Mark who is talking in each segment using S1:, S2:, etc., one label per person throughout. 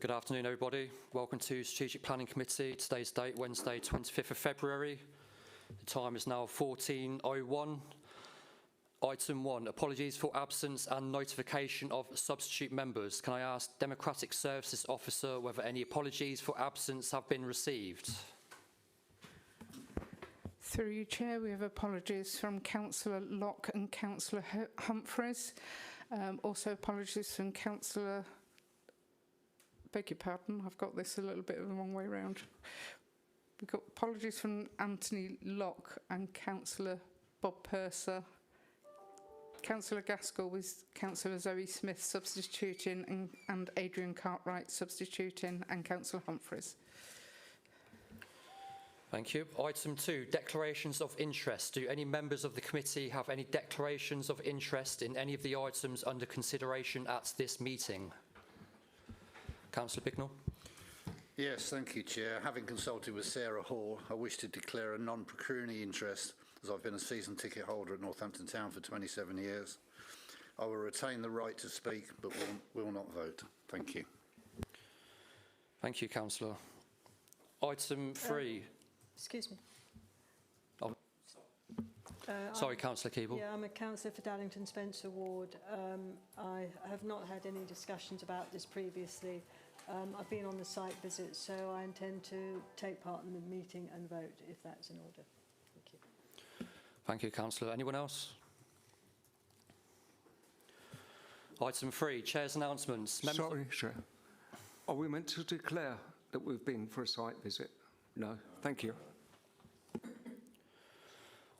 S1: Good afternoon, everybody. Welcome to Strategic Planning Committee. Today's date, Wednesday, 25th of February. The time is now 14:01. Item 1, apologies for absence and notification of substitute members. Can I ask Democratic Services Officer whether any apologies for absence have been received?
S2: Through you, Chair, we have apologies from Councillor Locke and Councillor Humphreys. Also apologies from Councillor... Beg your pardon, I've got this a little bit of the wrong way round. We've got apologies from Anthony Locke and Councillor Bob Purser. Councillor Gaskell with Councillor Zoe Smith substituting and Adrian Cartwright substituting and Councillor Humphreys.
S1: Thank you. Item 2, declarations of interest. Do any members of the committee have any declarations of interest in any of the items under consideration at this meeting? Councillor Bignell.
S3: Yes, thank you, Chair. Having consulted with Sarah Hall, I wish to declare a non-pecuniary interest as I've been a season ticket holder at Northampton Town for 27 years. I will retain the right to speak but will not vote. Thank you.
S1: Thank you, Councillor. Item 3.
S4: Excuse me.
S1: Sorry, Councillor Keeble.
S4: Yeah, I'm a councillor for Dallington Spencer Ward. I have not had any discussions about this previously. I've been on the site visit, so I intend to take part in the meeting and vote if that's in order. Thank you.
S1: Thank you, Councillor. Anyone else? Item 3, Chair's announcements.
S5: Sorry, Chair. Are we meant to declare that we've been for a site visit? No. Thank you.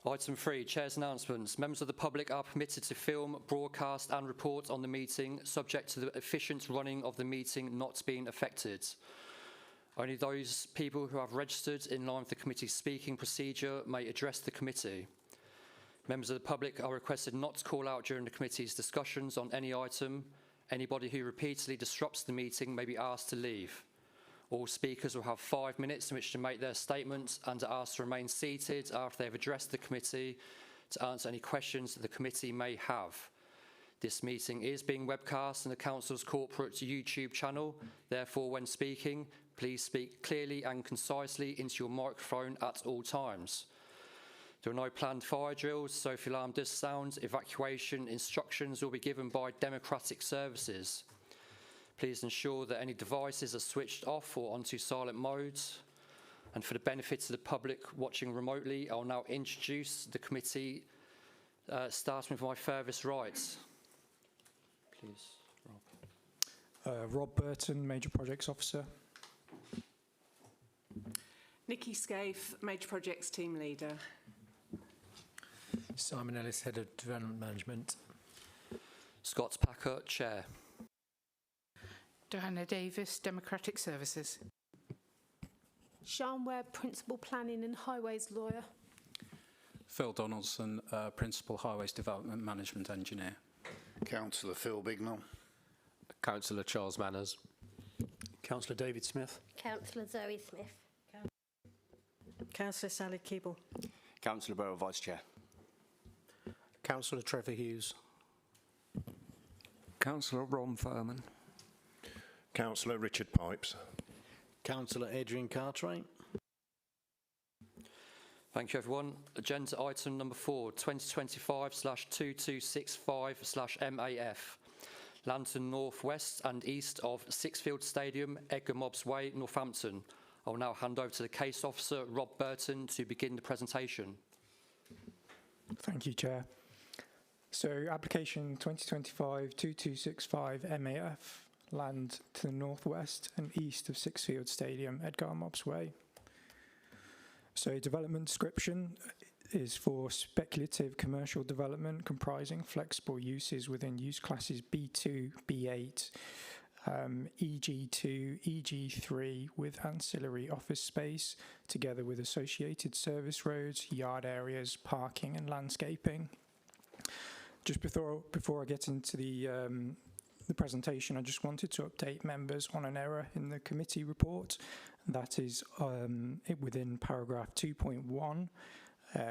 S1: Item 3, Chair's announcements. Members of the public are permitted to film, broadcast and report on the meeting, subject to the efficient running of the meeting not being affected. Only those people who have registered in line with the committee's speaking procedure may address the committee. Members of the public are requested not to call out during the committee's discussions on any item. Anybody who repeatedly disrupts the meeting may be asked to leave. All speakers will have 5 minutes in which to make their statements and are asked to remain seated after they have addressed the committee to answer any questions that the committee may have. This meeting is being webcast on the Council's corporate YouTube channel. Therefore, when speaking, please speak clearly and concisely into your microphone at all times. There are no planned fire drills, so if the alarm does sound, evacuation instructions will be given by Democratic Services. Please ensure that any devices are switched off or onto silent modes. And for the benefit of the public watching remotely, I'll now introduce the committee, starting with my furthest right. Please, Rob.
S6: Rob Burton, Major Projects Officer.
S7: Nikki Scaife, Major Projects Team Leader.
S8: Simon Ellis, Head of Development Management.
S1: Scott Packer, Chair.
S2: Diana Davis, Democratic Services.
S9: Sian Webb, Principal Planning and Highways Lawyer.
S10: Phil Donaldson, Principal Highways Development Management Engineer.
S3: Councillor Phil Bignell.
S11: Councillor Charles Manners.
S8: Councillor David Smith.
S12: Councillor Zoe Smith.
S4: Councillor Sally Keeble.
S11: Councillor Burrow, Vice Chair.
S8: Councillor Trevor Hughes.
S5: Councillor Ron Furman.
S13: Councillor Richard Pipes.
S14: Councillor Adrian Cartwright.
S1: Thank you, everyone. Agenda item number 4, 2025/2265/MAF. Lantern North West and east of Sixfield Stadium, Edgar Mobbs Way, Northampton. I will now hand over to the case officer, Rob Burton, to begin the presentation.
S6: Thank you, Chair. So, application 2025-2265 MAF. Land to the northwest and east of Sixfield Stadium, Edgar Mobbs Way. So development description is for speculative commercial development comprising flexible uses within use classes B2, B8, EG2, EG3 with ancillary office space, together with associated service roads, yard areas, parking and landscaping. Just before I get into the presentation, I just wanted to update members on an error in the committee report. That is within paragraph 2.1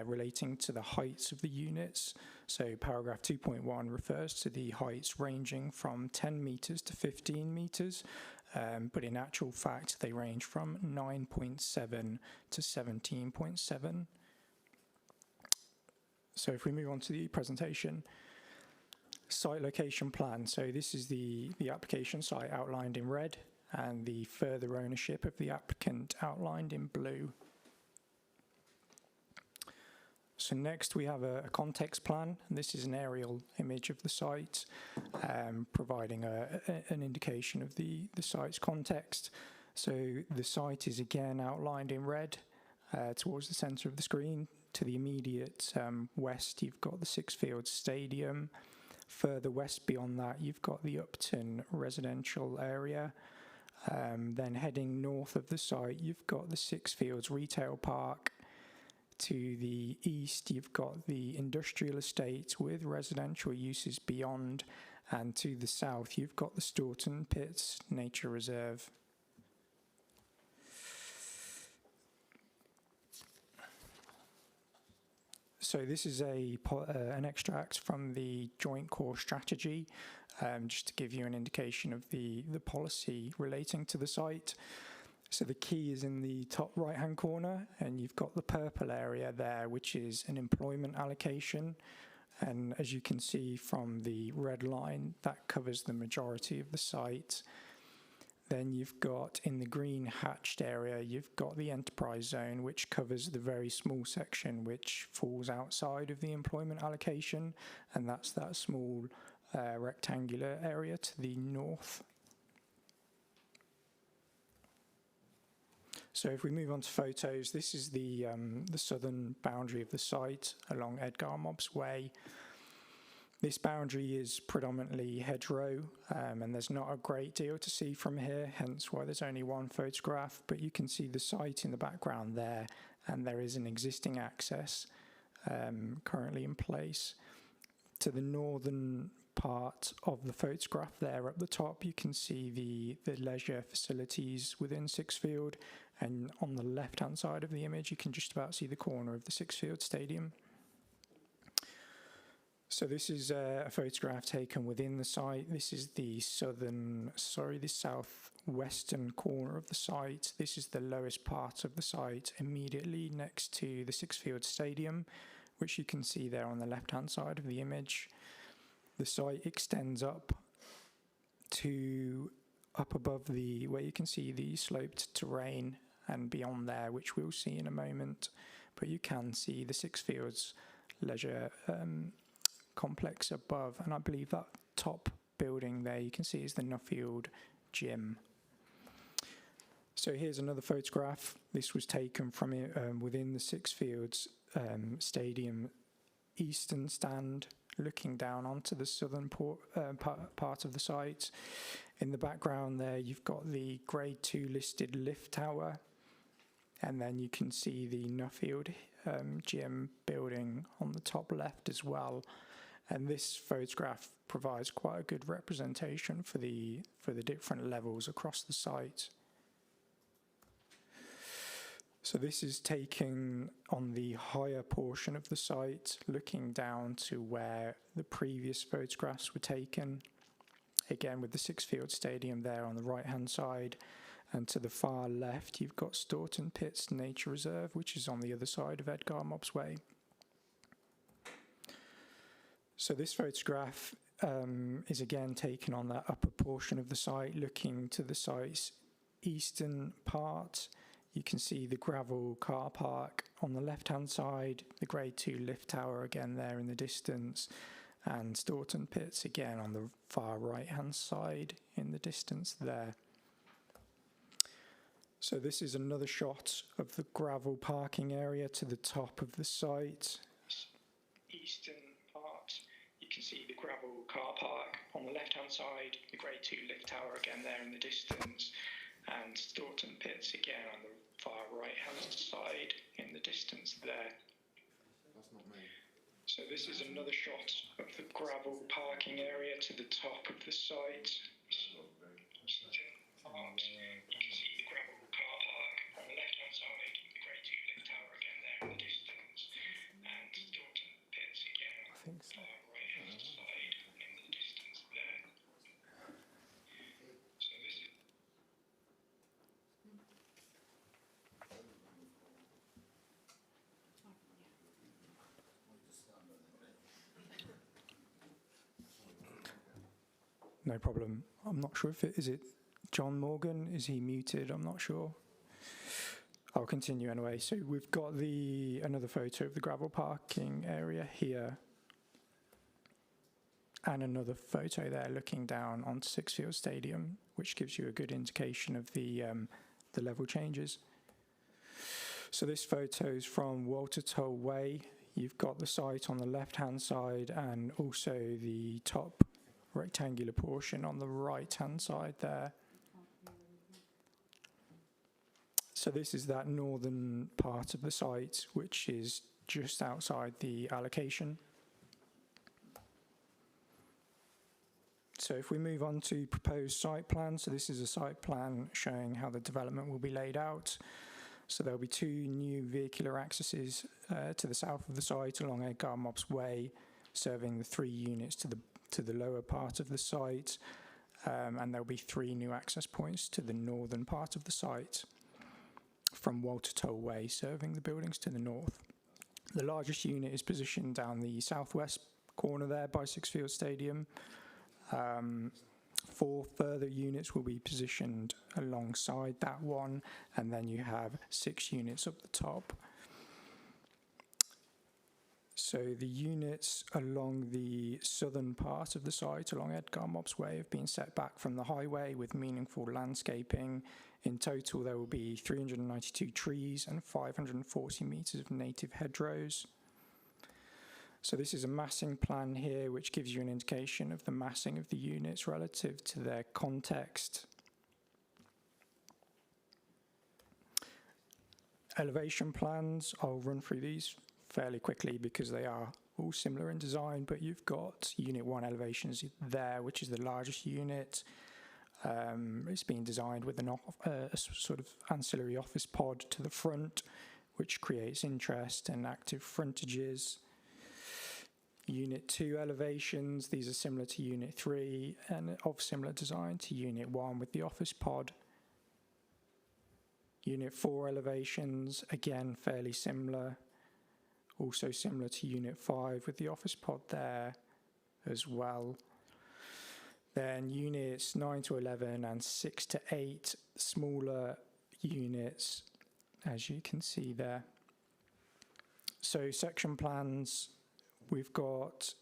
S6: relating to the heights of the units. So paragraph 2.1 refers to the heights ranging from 10 metres to 15 metres, but in actual fact they range from 9.7 to 17.7. So if we move on to the presentation, site location plan. So this is the application site outlined in red and the further ownership of the applicant outlined in blue. So next we have a context plan. This is an aerial image of the site, providing an indication of the site's context. So the site is again outlined in red towards the centre of the screen. To the immediate west, you've got the Sixfields Stadium. Further west beyond that, you've got the Upton residential area. Then heading north of the site, you've got the Sixfields Retail Park. To the east, you've got the industrial estate with residential uses beyond. And to the south, you've got the Staunton Pits Nature Reserve. So this is an extract from the Joint Core Strategy, just to give you an indication of the policy relating to the site. So the key is in the top right-hand corner, and you've got the purple area there, which is an employment allocation. And as you can see from the red line, that covers the majority of the site. Then you've got, in the green hatched area, you've got the enterprise zone, which covers the very small section which falls outside of the employment allocation, and that's that small rectangular area to the north. So if we move on to photos, this is the southern boundary of the site along Edgar Mobbs Way. This boundary is predominantly hedgerow, and there's not a great deal to see from here, hence why there's only one photograph, but you can see the site in the background there, and there is an existing access currently in place. To the northern part of the photograph there at the top, you can see the leisure facilities within Sixfield, and on the left-hand side of the image, you can just about see the corner of the Sixfield Stadium. So this is a photograph taken within the site. This is the southwestern corner of the site. This is the lowest part of the site, immediately next to the Sixfield Stadium, which you can see there on the left-hand side of the image. The site extends up above where you can see the sloped terrain, and beyond there, which we'll see in a moment. But you can see the Sixfields leisure complex above, and I believe that top building there you can see is the Nuffield Gym. So here's another photograph. This was taken from within the Sixfields Stadium eastern stand, looking down onto the southern part of the site. In the background there, you've got the Grade 2 listed lift tower, and then you can see the Nuffield Gym building on the top left as well. And this photograph provides quite a good representation for the different levels across the site. So this is taken on the higher portion of the site, looking down to where the previous photographs were taken. Again, with the Sixfield Stadium there on the right-hand side. And to the far left, you've got Staunton Pits Nature Reserve, which is on the other side of Edgar Mobbs Way. So this photograph is again taken on that upper portion of the site, looking to the site's eastern part. You can see the gravel car park on the left-hand side, the Grade 2 lift tower again there in the distance, and Staunton Pits again on the far right-hand side in the distance there. So this is another shot of the gravel parking area to the top of the site. Eastern part, you can see the gravel car park on the left-hand side, the Grade 2 lift tower again there in the distance, and Staunton Pits again on the far right-hand side in the distance there. That's not me. So this is another shot of the gravel parking area to the top of the site. Part, you can see the gravel car park on the left-hand side, the Grade 2 lift tower again there in the distance, and Staunton Pits again on the far right-hand side in the distance there. So this is No problem. I'm not sure if is it John Morgan? Is he muted? I'm not sure. I'll continue anyway. So we've got another photo of the gravel parking area here. And another photo there looking down onto Sixfield Stadium, which gives you a good indication of the level changes. So this photo is from Walter Toll Way. You've got the site on the left-hand side and also the top rectangular portion on the right-hand side there. So this is that northern part of the site, which is just outside the allocation. So if we move on to proposed site plan, so this is a site plan showing how the development will be laid out. So there'll be 2 new vehicular accesses to the south of the site along Edgar Mobbs Way, serving the 3 units to the lower part of the site, and there'll be 3 new access points to the northern part of the site from Walter Toll Way, serving the buildings to the north. The largest unit is positioned down the southwest corner there by Sixfield Stadium. 4 further units will be positioned alongside that one, and then you have 6 units up the top. So the units along the southern part of the site, along Edgar Mobbs Way, have been set back from the highway with meaningful landscaping. In total, there will be 392 trees and 540 metres of native hedgerows. So this is a massing plan here, which gives you an indication of the massing of the units relative to their context. Elevation plans, I'll run through these fairly quickly because they are all similar in design, but you've got Unit 1 elevations there, which is the largest unit. It's been designed with a sort of ancillary office pod to the front, which creates interest and active frontages. Unit 2 elevations, these are similar to Unit 3 and of similar design to Unit 1 with the office pod. Unit 4 elevations, again fairly similar, also similar to Unit 5 with the office pod there as well. Then Units 9 to 11 and 6 to 8, smaller units, as you can see there. So section plans, we've got,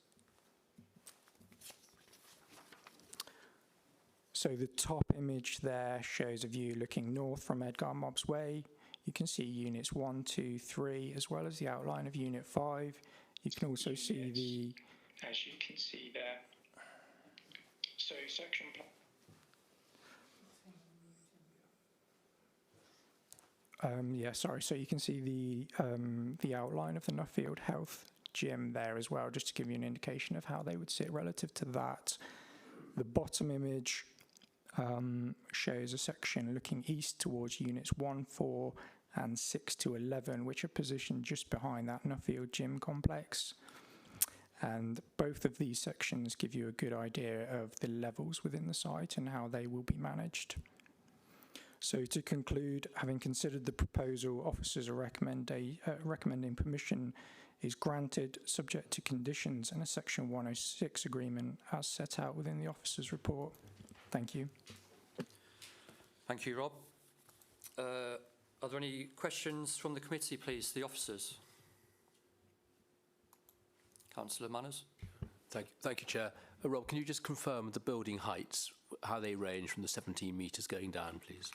S6: so the top image there shows a view looking north from Edgar Mobbs Way. You can see units 1, 2, 3, as well as the outline of Unit 5. You can also see the, as you can see there. So section so you can see the outline of the Nuffield Health Gym there as well, just to give you an indication of how they would sit relative to that. The bottom image shows a section looking east towards units 1, 4 and 6 to 11, which are positioned just behind that Nuffield Gym complex. And both of these sections give you a good idea of the levels within the site and how they will be managed. So to conclude, having considered the proposal, officers are recommending permission is granted subject to conditions and a Section 106 agreement as set out within the officer's report. Thank you.
S1: Thank you, Rob. Are there any questions from the committee, please, the officers? Councillor Manners.
S11: Thank you, Chair. Rob, can you just confirm the building heights, how they range from the 17 metres going down, please?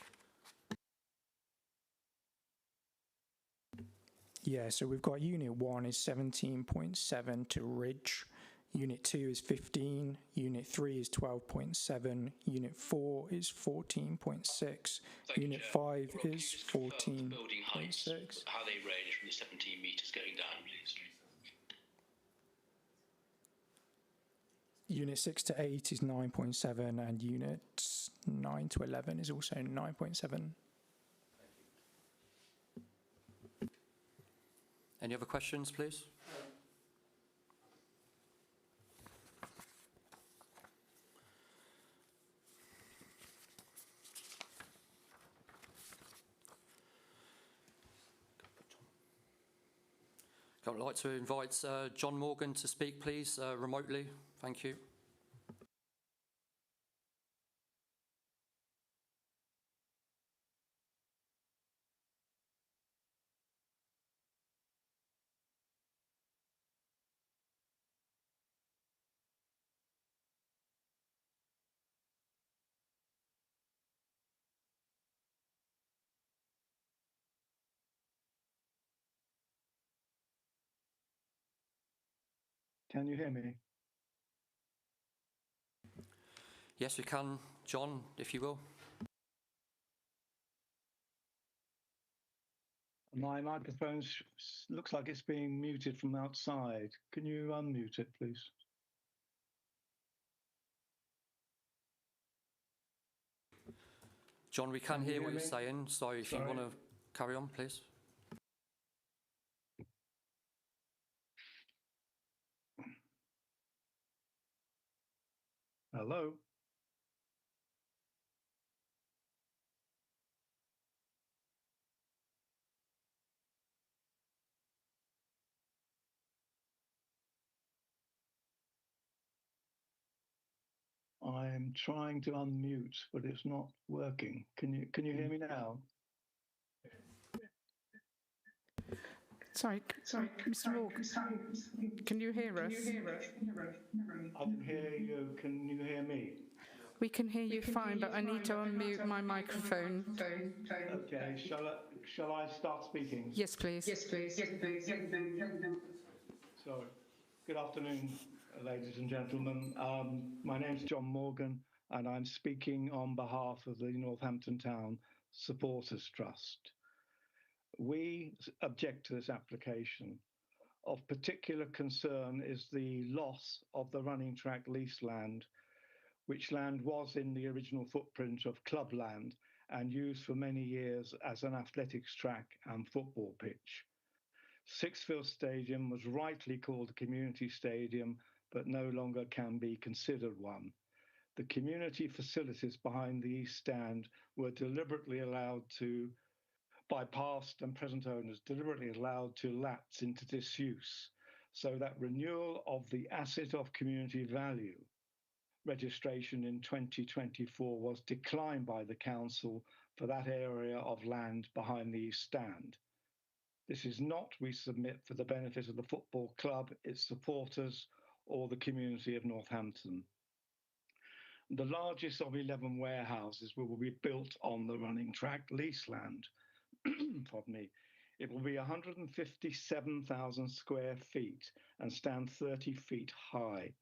S6: Yeah, so we've got Unit 1 is 17.7 to ridge, Unit 2 is 15, Unit 3 is 12.7, Unit 4 is 14.6, Unit 5 is 14.6.
S11: How they range from the 17 metres going down, please?
S6: Unit 6 to 8 is 9.7 and Units 9 to 11 is also 9.7.
S1: Any other questions, please? I'd like to invite John Morgan to speak, please, remotely. Thank you.
S12: Can you hear me?
S1: Yes, we can. John, if you will.
S12: My microphone looks like it's being muted from outside. Can you unmute it, please?
S1: John, we can hear what you're saying, so if you want to carry on, please.
S12: Hello? I'm trying to unmute, but it's not working. Can you hear me now?
S2: Sorry, Mr. Morgan, can you hear us?
S12: I can hear you. Can you hear me?
S2: We can hear you fine, but I need to unmute my microphone.
S12: Okay, shall I start speaking?
S2: Yes, please.
S12: So, good afternoon, ladies and gentlemen. My name's John Morgan, and I'm speaking on behalf of the Northampton Town Supporters Trust. We object to this application. Of particular concern is the loss of the running track lease land, which land was in the original footprint of clubland and used for many years as an athletics track and football pitch. Sixfield Stadium was rightly called a community stadium, but no longer can be considered one. The community facilities behind the East Stand were deliberately allowed to, by past and present owners, deliberately allowed to lapse into disuse, so that renewal of the asset of community value registration in 2024 was declined by the council for that area of land behind the East Stand. This is not, we submit, for the benefit of the football club, its supporters, or the community of Northampton. The largest of 11 warehouses will be built on the running track lease land. Pardon me. It will be 157,000 square feet and stand 30 feet high.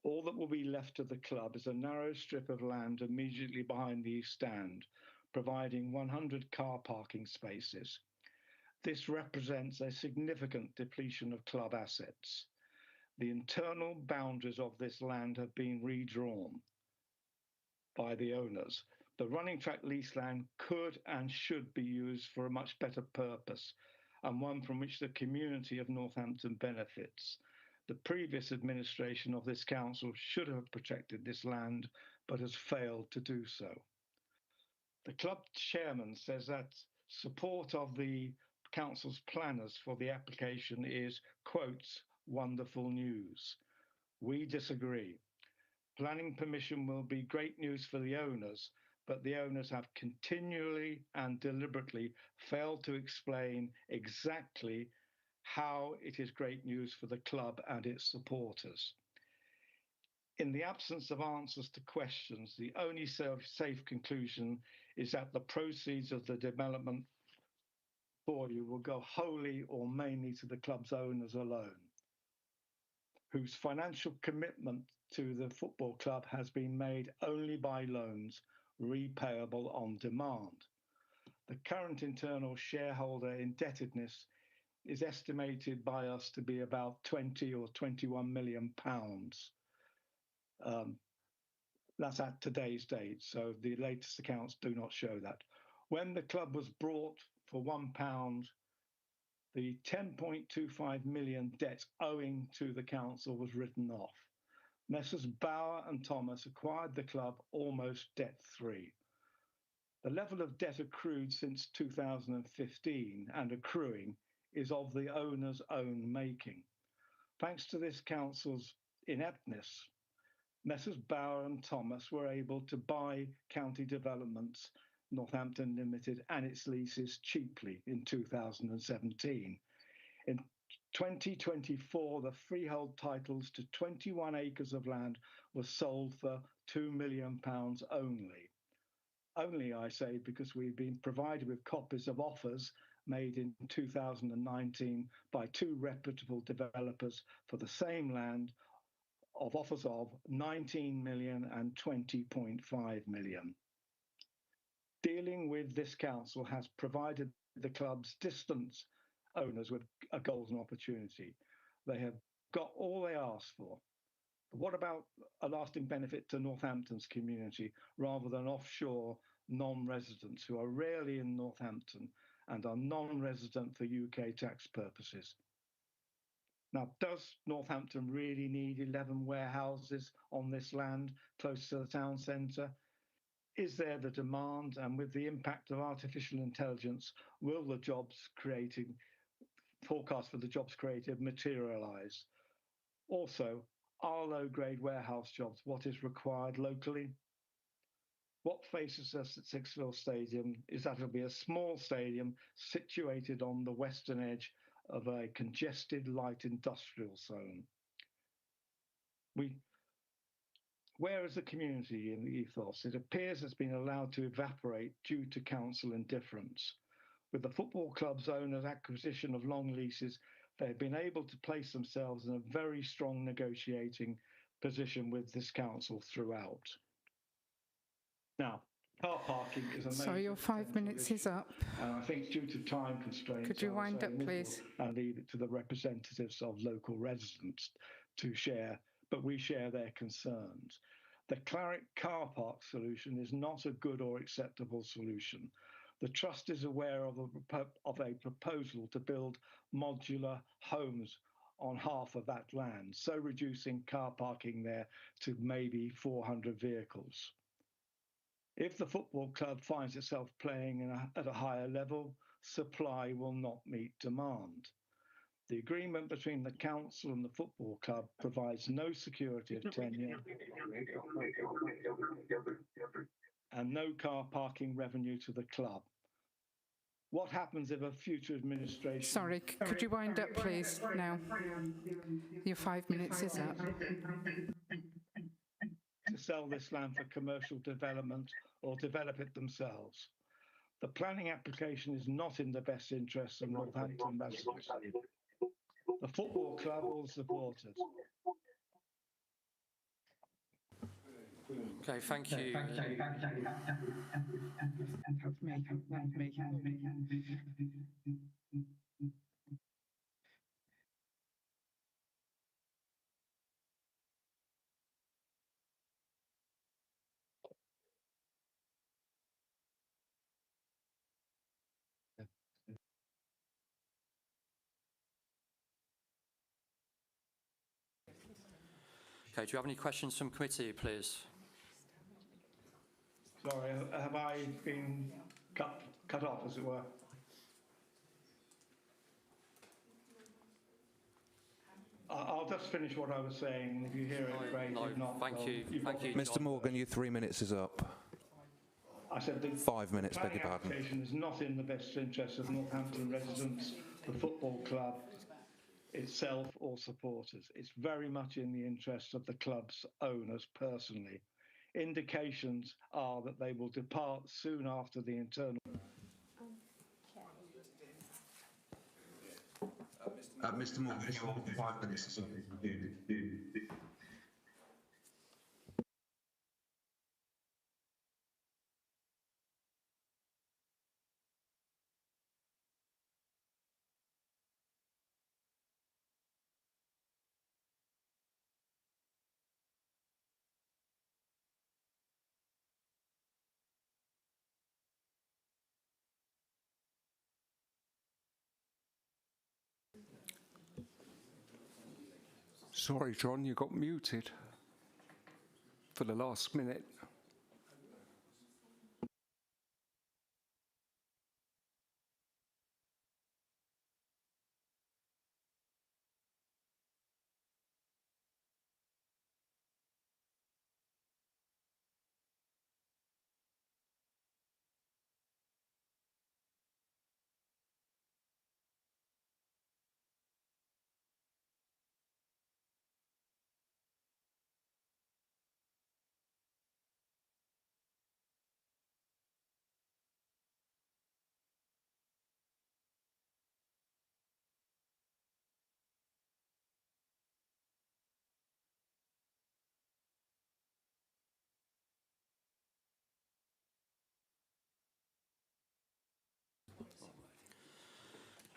S12: All that will be left of the club is a narrow strip of land immediately behind the East Stand, providing 100 car parking spaces. This represents a significant depletion of club assets. The internal boundaries of this land have been redrawn by the owners. The running track lease land could and should be used for a much better purpose, and one from which the community of Northampton benefits. The previous administration of this council should have protected this land, but has failed to do so. The club chairman says that support of the council's planners for the application is, quotes, wonderful news. We disagree. Planning permission will be great news for the owners, but the owners have continually and deliberately failed to explain exactly how it is great news for the club and its supporters. In the absence of answers to questions, the only safe conclusion is that the proceeds of the development for you will go wholly or mainly to the club's owners alone, whose financial commitment to the football club has been made only by loans repayable on demand. The current internal shareholder indebtedness is estimated by us to be about 20 or 21 million pounds. That's at today's date, so the latest accounts do not show that. When the club was brought for £1, the 10.25 million debt owing to the council was written off. Messrs. Bauer and Thomas acquired the club almost debt-free. The level of debt accrued since 2015 and accruing is of the owner's own making. Thanks to this council's ineptness, Messrs. Bauer and Thomas were able to buy County Developments Northampton Limited and its leases cheaply in 2017. In 2024, the freehold titles to 21 acres of land were sold for £2 million only. Only, I say, because we've been provided with copies of offers made in 2019 by two reputable developers for the same land of offers of 19 million and 20.5 million. Dealing with this council has provided the club's distant owners with a golden opportunity. They have got all they asked for. But what about a lasting benefit to Northampton's community rather than offshore non-residents who are rarely in Northampton and are non-resident for UK tax purposes? Now, does Northampton really need 11 warehouses on this land close to the town centre? Is there the demand? And with the impact of artificial intelligence, will the forecast for the jobs created materialise? Also, are low-grade warehouse jobs what is required locally? What faces us at Sixfield Stadium is that it'll be a small stadium situated on the western edge of a congested light industrial zone. Where is the community in the ethos? It appears it's been allowed to evaporate due to council indifference. With the football club's owners' acquisition of long leases, they have been able to place themselves in a very strong negotiating position with this council throughout. Now, car parking is a major...
S2: So your 5 minutes is up.
S12: And I think due to time constraints...
S2: Could you wind up, please?
S12: And leave it to the representatives of local residents to share, but we share their concerns. The Claret car park solution is not a good or acceptable solution. The Trust is aware of a proposal to build modular homes on half of that land, so reducing car parking there to maybe 400 vehicles. If the football club finds itself playing at a higher level, supply will not meet demand. The agreement between the council and the football club provides no security of tenure and no car parking revenue to the club. What happens if a future administration...
S2: Sorry, could you wind up, please, now? Your 5 minutes is up.
S12: To sell this land for commercial development or develop it themselves. The planning application is not in the best interests of Northampton residents. The football club will support it.
S1: Okay, thank you. Okay, do you have any questions from committee, please?
S12: Sorry, have I been cut off, as it were? I'll just finish what I was saying. If you hear it, great.
S1: No,
S12: if not,
S1: thank you. Thank you.
S13: Mr Morgan, your 3 minutes is up.
S12: I said the
S13: 5 minutes, beg your pardon.
S12: application is not in the best interest of Northampton residents, the football club itself, or supporters. It's very much in the interest of the club's owners personally. Indications are that they will depart soon after the internal...
S13: Mr Morgan, your 5 minutes is up.
S5: Sorry, John, you got muted for the last minute.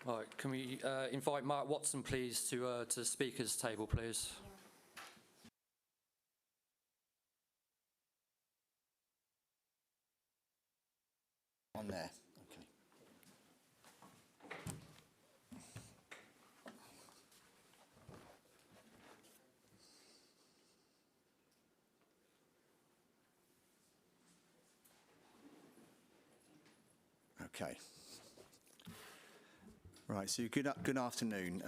S1: Right, can we invite Mark Watson, please, to the speakers' table, please?
S15: On there. Okay. Okay. Right, so good afternoon,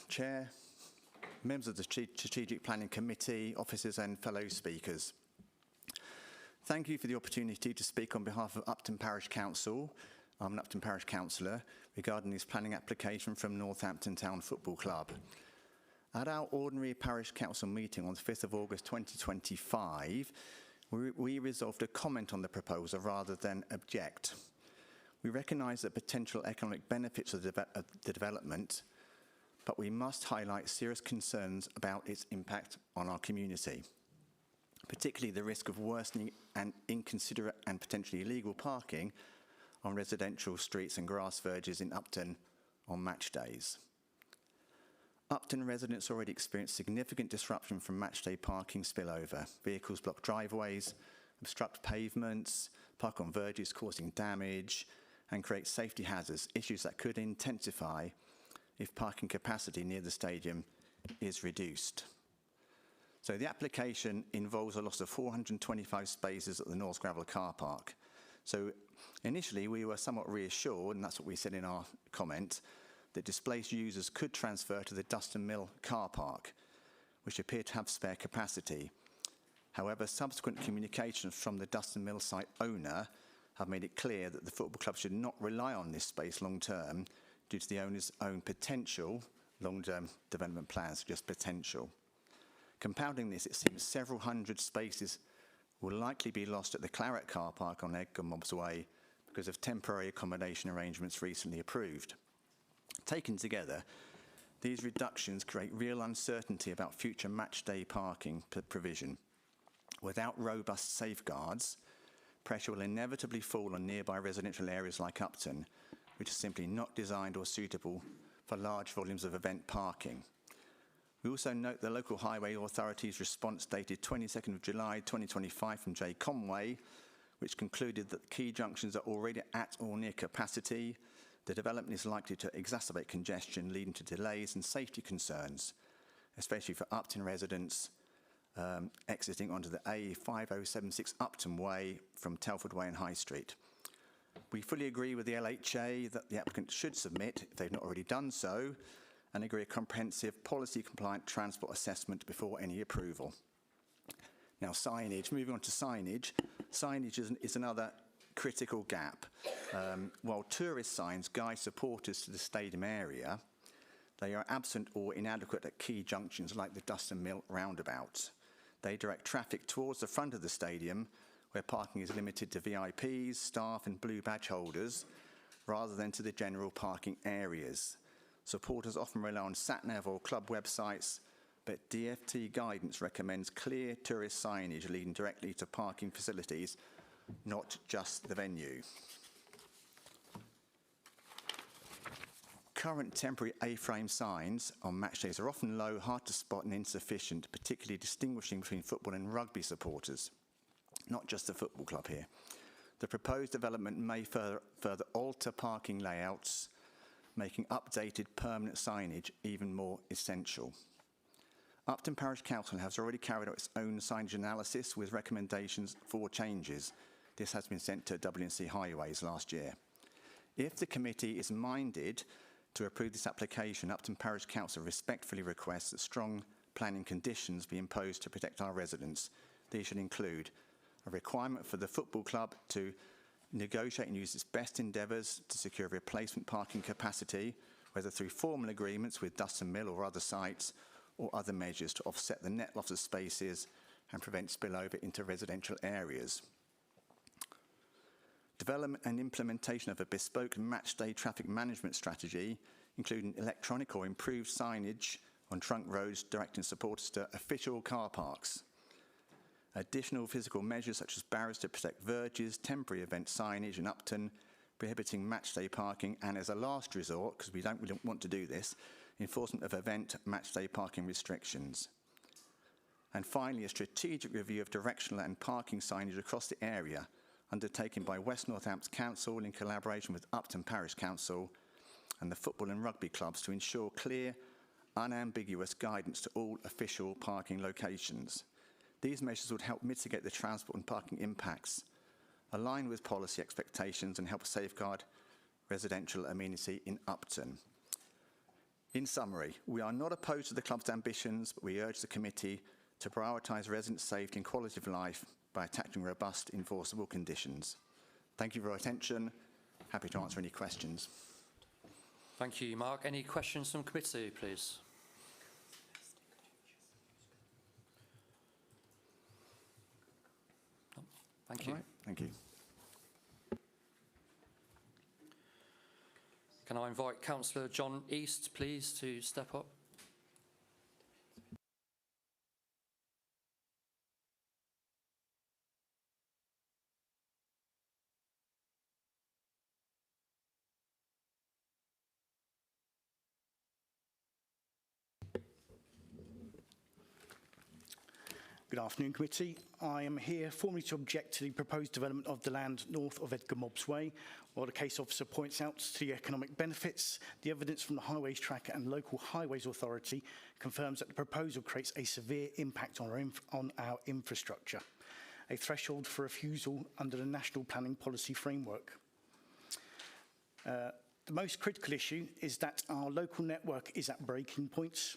S15: Chair, members of the Strategic Planning Committee, officers and fellow speakers. Thank you for the opportunity to speak on behalf of Upton Parish Council. I'm an Upton Parish councillor regarding this planning application from Northampton Town Football Club. At our ordinary parish council meeting on the 5th of August 2025, we resolved a comment on the proposal rather than object. We recognise the potential economic benefits of the development, but we must highlight serious concerns about its impact on our community, particularly the risk of worsening and inconsiderate and potentially illegal parking on residential streets and grass verges in Upton on match days. Upton residents already experience significant disruption from match day parking spillover. Vehicles block driveways, obstruct pavements, park on verges causing damage, and create safety hazards, issues that could intensify if parking capacity near the stadium is reduced. So the application involves a loss of 425 spaces at the North Gravel car park. So initially we were somewhat reassured, and that's what we said in our comment, that displaced users could transfer to the Dustin Mill car park, which appeared to have spare capacity. However, subsequent communications from the Dustin Mill site owner have made it clear that the football club should not rely on this space long term due to the owner's own potential long-term development plans, just potential. Compounding this, it seems several hundred spaces will likely be lost at the Claret car park on Edgar Mobbs Way because of temporary accommodation arrangements recently approved. Taken together, these reductions create real uncertainty about future match day parking provision. Without robust safeguards, pressure will inevitably fall on nearby residential areas like Upton, which are simply not designed or suitable for large volumes of event parking. We also note the local highway authority's response dated 22nd of July 2025 from J Conway, which concluded that key junctions are already at or near capacity. The development is likely to exacerbate congestion, leading to delays and safety concerns, especially for Upton residents exiting onto the A5076 Upton Way from Telford Way and High Street. We fully agree with the LHA that the applicant should submit, if they've not already done so, and agree a comprehensive policy-compliant transport assessment before any approval. Now, signage. Moving on to signage. Signage is another critical gap. While tourist signs guide supporters to the stadium area, they are absent or inadequate at key junctions like the Dustin Mill roundabout. They direct traffic towards the front of the stadium, where parking is limited to VIPs, staff and blue badge holders, rather than to the general parking areas. Supporters often rely on sat-nav or club websites, but DFT guidance recommends clear tourist signage leading directly to parking facilities, not just the venue. Current temporary A-frame signs on match days are often low, hard to spot and insufficient, particularly distinguishing between football and rugby supporters, not just the football club here. The proposed development may further alter parking layouts, making updated permanent signage even more essential. Upton Parish Council has already carried out its own signage analysis with recommendations for changes. This has been sent to W&C Highways last year. If the committee is minded to approve this application, Upton Parish Council respectfully requests that strong planning conditions be imposed to protect our residents. These should include a requirement for the football club to negotiate and use its best endeavours to secure replacement parking capacity, whether through formal agreements with Dustin Mill or other sites, or other measures to offset the net loss of spaces and prevent spillover into residential areas. Development and implementation of a bespoke match day traffic management strategy, including electronic or improved signage on trunk roads directing supporters to official car parks. Additional physical measures such as barriers to protect verges, temporary event signage in Upton, prohibiting matchday parking, and as a last resort, because we don't really want to do this, enforcement of event matchday parking restrictions. And finally, a strategic review of directional and parking signage across the area, undertaken by West Northampton Council in collaboration with Upton Parish Council and the football and rugby clubs, to ensure clear, unambiguous guidance to all official parking locations. These measures would help mitigate the transport and parking impacts, align with policy expectations, and help safeguard residential amenity in Upton. In summary, we are not opposed to the club's ambitions, but we urge the committee to prioritise resident safety and quality of life by attaching robust enforceable conditions. Thank you for your attention. Happy to answer any questions.
S1: Thank you, Mark. Any questions from committee, please? No? Thank you.
S15: All right, thank you.
S1: Can I invite Councillor John East, please, to step up?
S16: Good afternoon, committee. I am here formally to object to the proposed development of the land north of Edgar Mobbs Way. While the case officer points out to the economic benefits, the evidence from the Highways Tracker and Local Highways Authority confirms that the proposal creates a severe impact on our infrastructure, a threshold for refusal under the National Planning Policy Framework. The most critical issue is that our local network is at breaking points.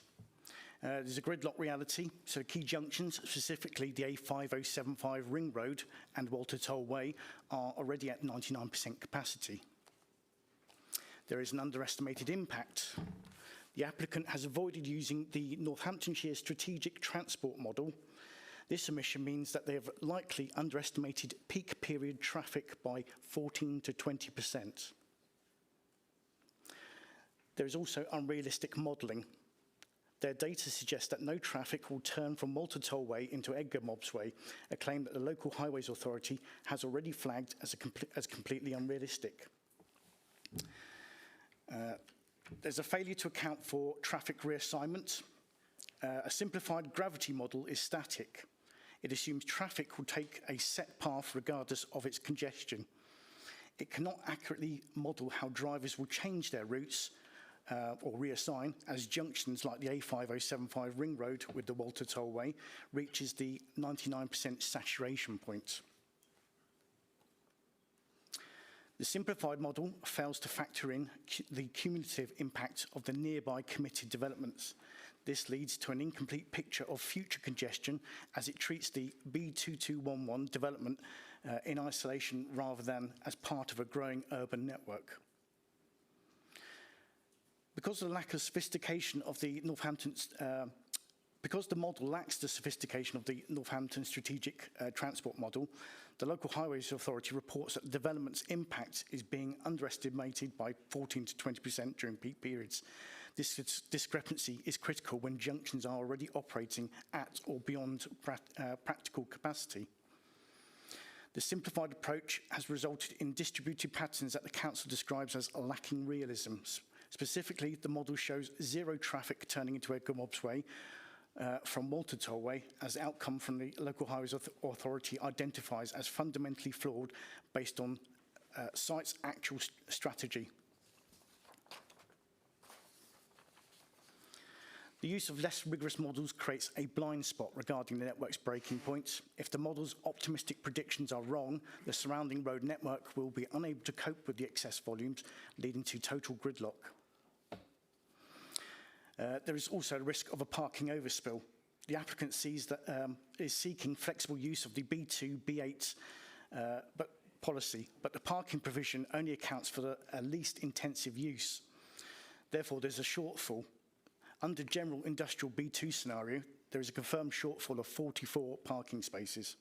S16: There's a gridlock reality, so key junctions, specifically the A5075 Ring Road and Walter Toll Way, are already at 99% capacity. There is an underestimated impact. The applicant has avoided using the Northamptonshire Strategic Transport Model. This omission means that they have likely underestimated peak period traffic by 14 to 20%. There is also unrealistic modelling. Their data suggests that no traffic will turn from Walter Toll Way into Edgar Mobbs Way, a claim that the Local Highways Authority has already flagged as completely unrealistic. There's a failure to account for traffic reassignment. A simplified gravity model is static. It assumes traffic will take a set path regardless of its congestion. It cannot accurately model how drivers will change their routes or reassign as junctions like the A5075 Ring Road with the Walter Toll Way reaches the 99% saturation point. The simplified model fails to factor in the cumulative impact of the nearby committed developments. This leads to an incomplete picture of future congestion as it treats the B2211 development in isolation rather than as part of a growing urban network. Because of the lack of sophistication of the because the model lacks the sophistication of the Northampton Strategic Transport Model, the Local Highways Authority reports that the development's impact is being underestimated by 14 to 20% during peak periods. This discrepancy is critical when junctions are already operating at or beyond practical capacity. The simplified approach has resulted in distributed patterns that the Council describes as lacking realism. Specifically, the model shows zero traffic turning into Edgar Mobbs Way from Walter Toll Way, as the outcome from the Local Highways Authority identifies as fundamentally flawed based on site's actual strategy. The use of less rigorous models creates a blind spot regarding the network's breaking points. If the model's optimistic predictions are wrong, the surrounding road network will be unable to cope with the excess volumes, leading to total gridlock. There is also a risk of a parking overspill. The applicant sees that is seeking flexible use of the B2, B8 policy, but the parking provision only accounts for the least intensive use. Therefore, there's a shortfall. Under general industrial B2 scenario, there is a confirmed shortfall of 44 parking spaces.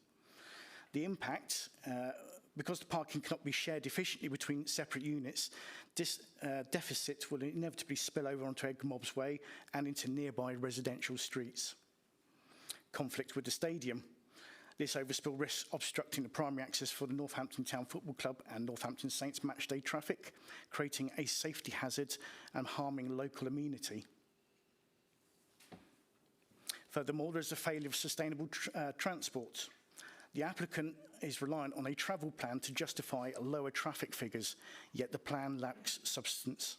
S16: The impact, because the parking cannot be shared efficiently between separate units, this deficit will inevitably spill over onto Edgar Mobbs Way and into nearby residential streets. Conflict with the stadium. This overspill risks obstructing the primary access for the Northampton Town Football Club and Northampton Saints matchday traffic, creating a safety hazard and harming local amenity. Furthermore, there is a failure of sustainable transport. The applicant is reliant on a travel plan to justify lower traffic figures, yet the plan lacks substance.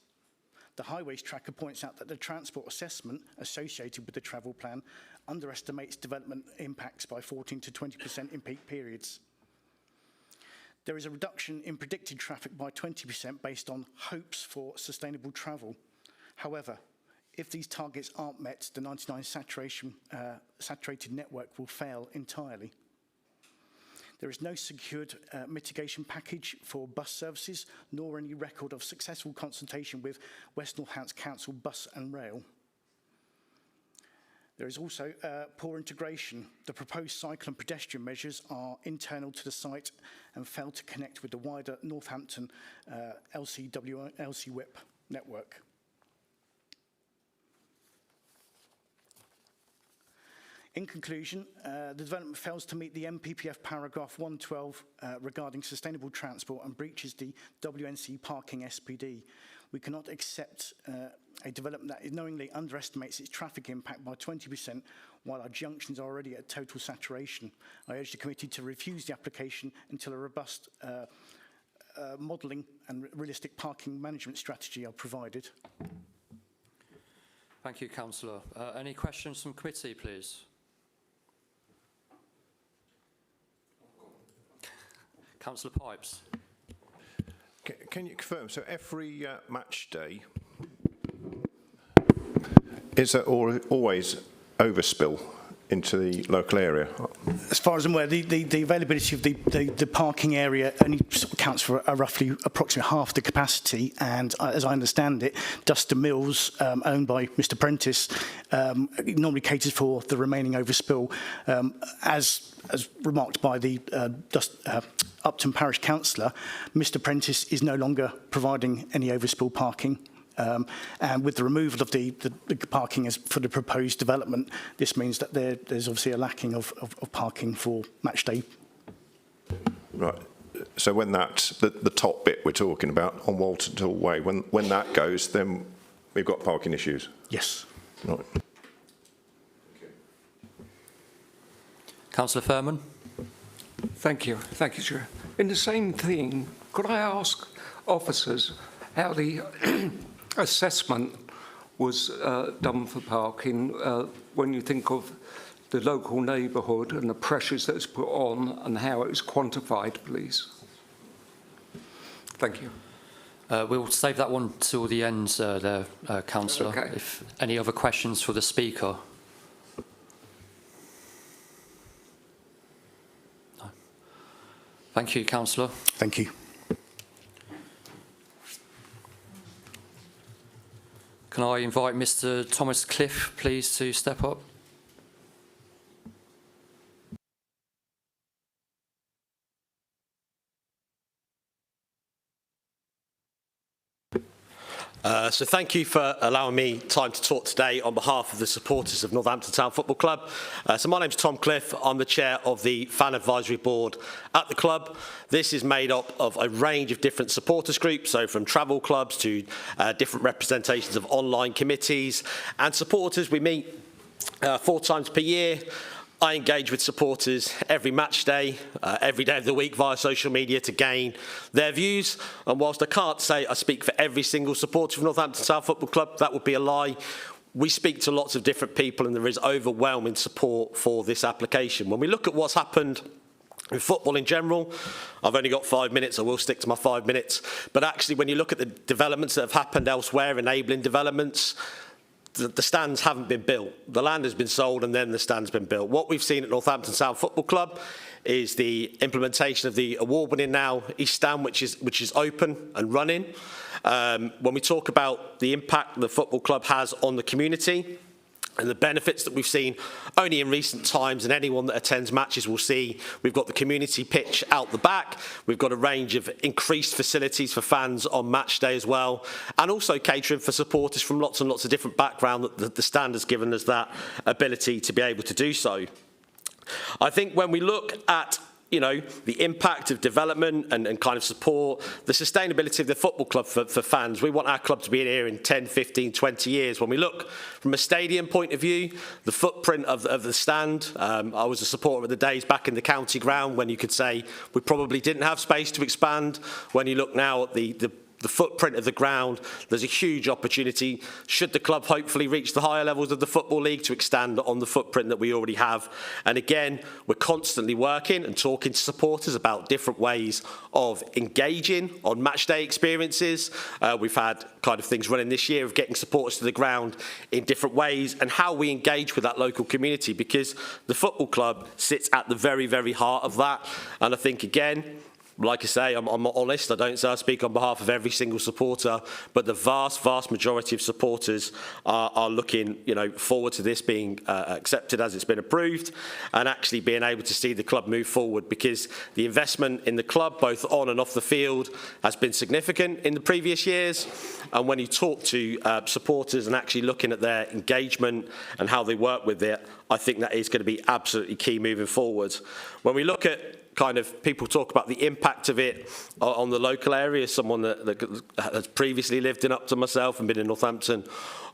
S16: The Highways Tracker points out that the transport assessment associated with the travel plan underestimates development impacts by 14 to 20% in peak periods. There is a reduction in predicted traffic by 20% based on hopes for sustainable travel. However, if these targets aren't met, the 99 saturated network will fail entirely. There is no secured mitigation package for bus services, nor any record of successful consultation with West Northants Council Bus and Rail. There is also poor integration. The proposed cycle and pedestrian measures are internal to the site and fail to connect with the wider Northampton LC-WIP network. In conclusion, the development fails to meet the MPPF paragraph 112 regarding sustainable transport and breaches the WNC parking SPD. We cannot accept a development that knowingly underestimates its traffic impact by 20% while our junctions are already at total saturation. I urge the committee to refuse the application until a robust modelling and realistic parking management strategy are provided.
S1: Thank you, Councillor. Any questions from committee, please? Councillor Pipes.
S17: Can you confirm, so every match day, is there always overspill into the local area?
S16: As far as I'm aware, the availability of the parking area only accounts for approximately half the capacity, and as I understand it, Duster Mills, owned by Mr Prentice, normally caters for the remaining overspill. As remarked by the Upton Parish Councillor, Mr Prentice is no longer providing any overspill parking. And with the removal of the parking for the proposed development, this means that there's obviously a lacking of parking for match day.
S17: Right. So when the top bit we're talking about on Walton Hall Way, when that goes, then we've got parking issues?
S16: Yes.
S17: Right.
S1: Councillor Furman.
S5: Thank you, Chair. In the same thing, could I ask officers how the assessment was done for parking when you think of the local neighbourhood and the pressures that it's put on and how it was quantified, please? Thank you.
S1: We'll save that one till the end there, Councillor.
S5: Okay.
S1: If any other questions for the Speaker? No. Thank you, Councillor.
S16: Thank you.
S1: Can I invite Mr Thomas Cliff, please, to step up?
S18: So thank you for allowing me time to talk today on behalf of the supporters of Northampton Town Football Club. So my name's Tom Cliff. I'm the chair of the Fan Advisory Board at the club. This is made up of a range of different supporters groups, so from travel clubs to different representations of online committees and supporters. We meet 4 times per year. I engage with supporters every match day, every day of the week via social media to gain their views. And whilst I can't say I speak for every single supporter of Northampton Town Football Club, that would be a lie. We speak to lots of different people and there is overwhelming support for this application. When we look at what's happened in football in general, I've only got 5 minutes, I will stick to my 5 minutes. But actually, when you look at the developments that have happened elsewhere, enabling developments, the stands haven't been built. The land has been sold and then the stand's been built. What we've seen at Northampton Town Football Club is the implementation of the award-winning now East Stand, which is open and running. When we talk about the impact the football club has on the community and the benefits that we've seen only in recent times, and anyone that attends matches will see, we've got the community pitch out the back, we've got a range of increased facilities for fans on match day as well, and also catering for supporters from lots and lots of different backgrounds. The stand has given us that ability to be able to do so. I think when we look at the impact of development and kind of support, the sustainability of the football club for fans. We want our club to be in here in 10, 15, 20 years. When we look from a stadium point of view, the footprint of the stand, I was a supporter of the days back in the county ground when you could say we probably didn't have space to expand. When you look now at the footprint of the ground, there's a huge opportunity, should the club hopefully reach the higher levels of the Football League, to expand on the footprint that we already have. And again, we're constantly working and talking to supporters about different ways of engaging on match day experiences. We've had kind of things running this year of getting supporters to the ground in different ways and how we engage with that local community, because the football club sits at the very, very heart of that. And I think, again, like I say, I'm not honest. I don't say I speak on behalf of every single supporter, but the vast majority of supporters are looking, forward to this being accepted as it's been approved, and actually being able to see the club move forward, because the investment in the club, both on and off the field, has been significant in the previous years. And when you talk to supporters and actually looking at their engagement and how they work with it, I think that is going to be absolutely key moving forward. When we look at kind of people talk about the impact of it on the local area, someone that has previously lived in Upton myself and been in Northampton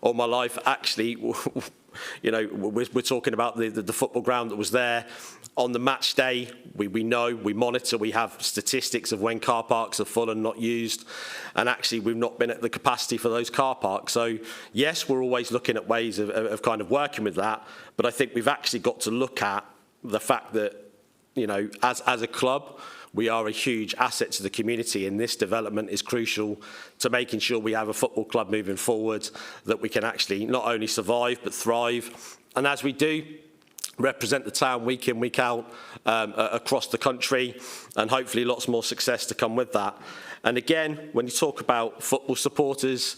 S18: all my life, actually, we're talking about the football ground that was there. On the match day, we know, we monitor, we have statistics of when car parks are full and not used, and actually we've not been at the capacity for those car parks. So yes, we're always looking at ways of kind of working with that, but I think we've actually got to look at the fact that, as a club, we are a huge asset to the community, and this development is crucial to making sure we have a football club moving forward that we can actually not only survive but thrive, and as we do, represent the town week in, week out across the country, and hopefully lots more success to come with that. And again, when you talk about football supporters,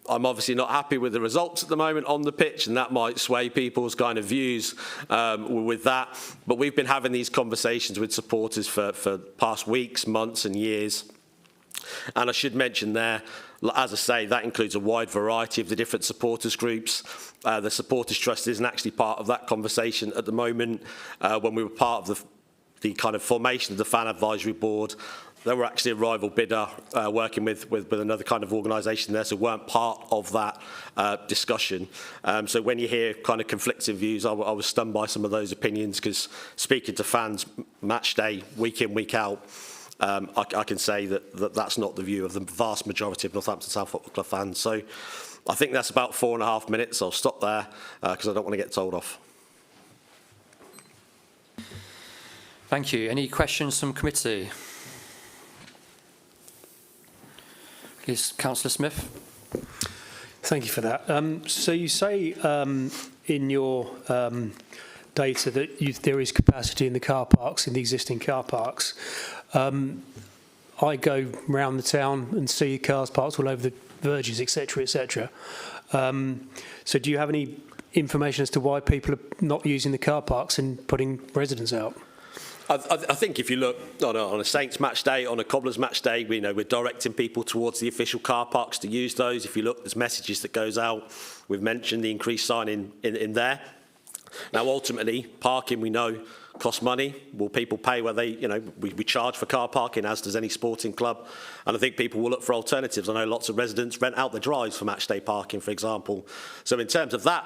S18: I'm obviously not happy with the results at the moment on the pitch, and that might sway people's kind of views with that. But we've been having these conversations with supporters for past weeks, months and years. And I should mention there, as I say, that includes a wide variety of the different supporters groups. The Supporters Trust isn't actually part of that conversation at the moment. When we were part of the kind of formation of the Fan Advisory Board, there were actually a rival bidder working with another kind of organisation there, so weren't part of that discussion. So when you hear kind of conflicting views, I was stunned by some of those opinions, because speaking to fans match day, week in, week out, I can say that that's not the view of the vast majority of Northampton Town Football Club fans. So I think that's about 4.5 minutes. I'll stop there because I don't want to get told off.
S1: Thank you. Any questions from committee? Yes, Councillor Smith.
S8: Thank you for that. So you say in your data that there is capacity in the car parks, in the existing car parks. I go round the town and see cars parked all over the verges, etc., etc. So do you have any information as to why people are not using the car parks and putting residents out?
S18: I think if you look on a Saints match day, on a Cobblers match day, we're directing people towards the official car parks to use those. If you look, there's messages that goes out. We've mentioned the increased sign in there. Now, ultimately, parking, we know, costs money. Will people pay where they, we charge for car parking, as does any sporting club. And I think people will look for alternatives. I know lots of residents rent out their drives for match day parking, for example. So in terms of that,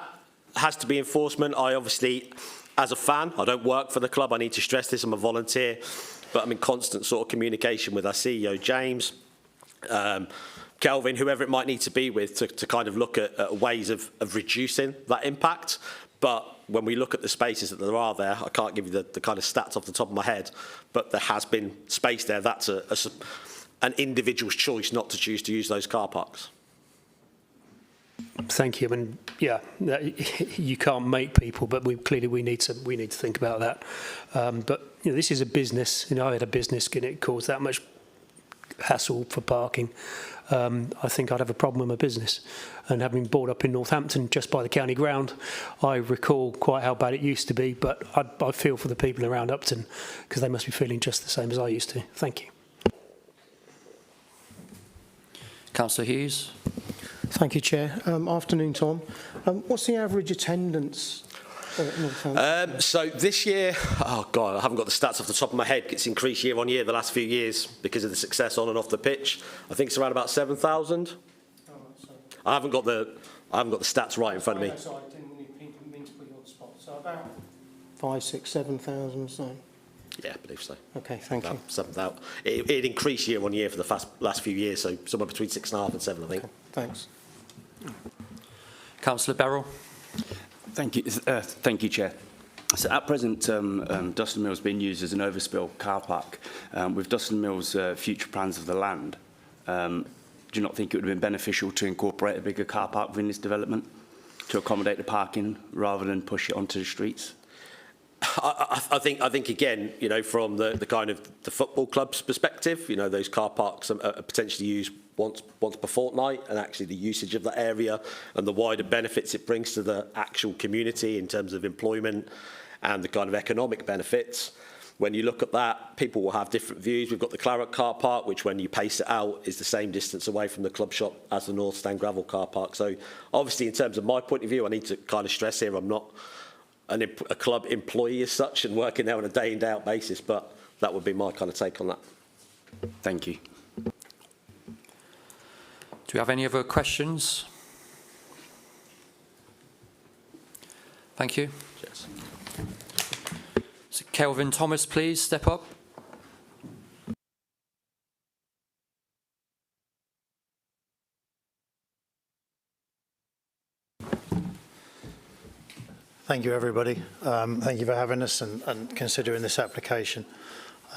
S18: has to be enforcement. I obviously, as a fan, I don't work for the club. I need to stress this. I'm a volunteer, but I'm in constant sort of communication with our CEO, James, Kelvin, whoever it might need to be with, to kind of look at ways of reducing that impact. But when we look at the spaces that there are there, I can't give you the kind of stats off the top of my head, but there has been space there. That's an individual's choice not to choose to use those car parks.
S8: Thank you. And yeah, you can't make people, but we need to think about that. But this is a business. I had a business and it caused that much hassle for parking. I think I'd have a problem with my business. And having brought up in Northampton, just by the county ground, I recall quite how bad it used to be. But I feel for the people around Upton, because they must be feeling just the same as I used to. Thank you.
S1: Councillor Hughes.
S19: Thank you, Chair. Afternoon, Tom. What's the average attendance
S18: So this year, oh God, I haven't got the stats off the top of my head. It's increased year on year the last few years because of the success on and off the pitch. I think it's around about 7,000. I haven't got the stats right in front of me.
S19: Sorry, I didn't mean to put you on the spot. So about 5, 6, 7,000. So.
S18: Yeah, I believe so.
S19: Okay, thank you.
S18: 7,000. It increased year on year for the last few years, so somewhere between 6.5 and 7, I think.
S19: Okay, thanks.
S1: Councillor Beryl.
S20: Thank you, Chair. So at present, Dustin Mill's being used as an overspill car park. With Dustin Mill's future plans of the land, do you not think it would have been beneficial to incorporate a bigger car park within this development to accommodate the parking rather than push it onto the streets?
S18: I think again, you know, from the kind of the football club's perspective, you know, those car parks are potentially used once per fortnight, and actually the usage of that area and the wider benefits it brings to the actual community in terms of employment and the kind of economic benefits. When you look at that, people will have different views. We've got the Claret car park, which when you pace it out is the same distance away from the club shop as the North Stand gravel car park. So obviously in terms of my point of view, I need to kind of stress here I'm not a club employee as such and working there on a day in, day out basis, but that would be my kind of take on that.
S20: Thank you.
S1: Do we have any other questions? Thank you.
S18: Cheers.
S1: So Kelvin Thomas, please step up.
S21: Thank you, everybody. Thank you for having us and considering this application.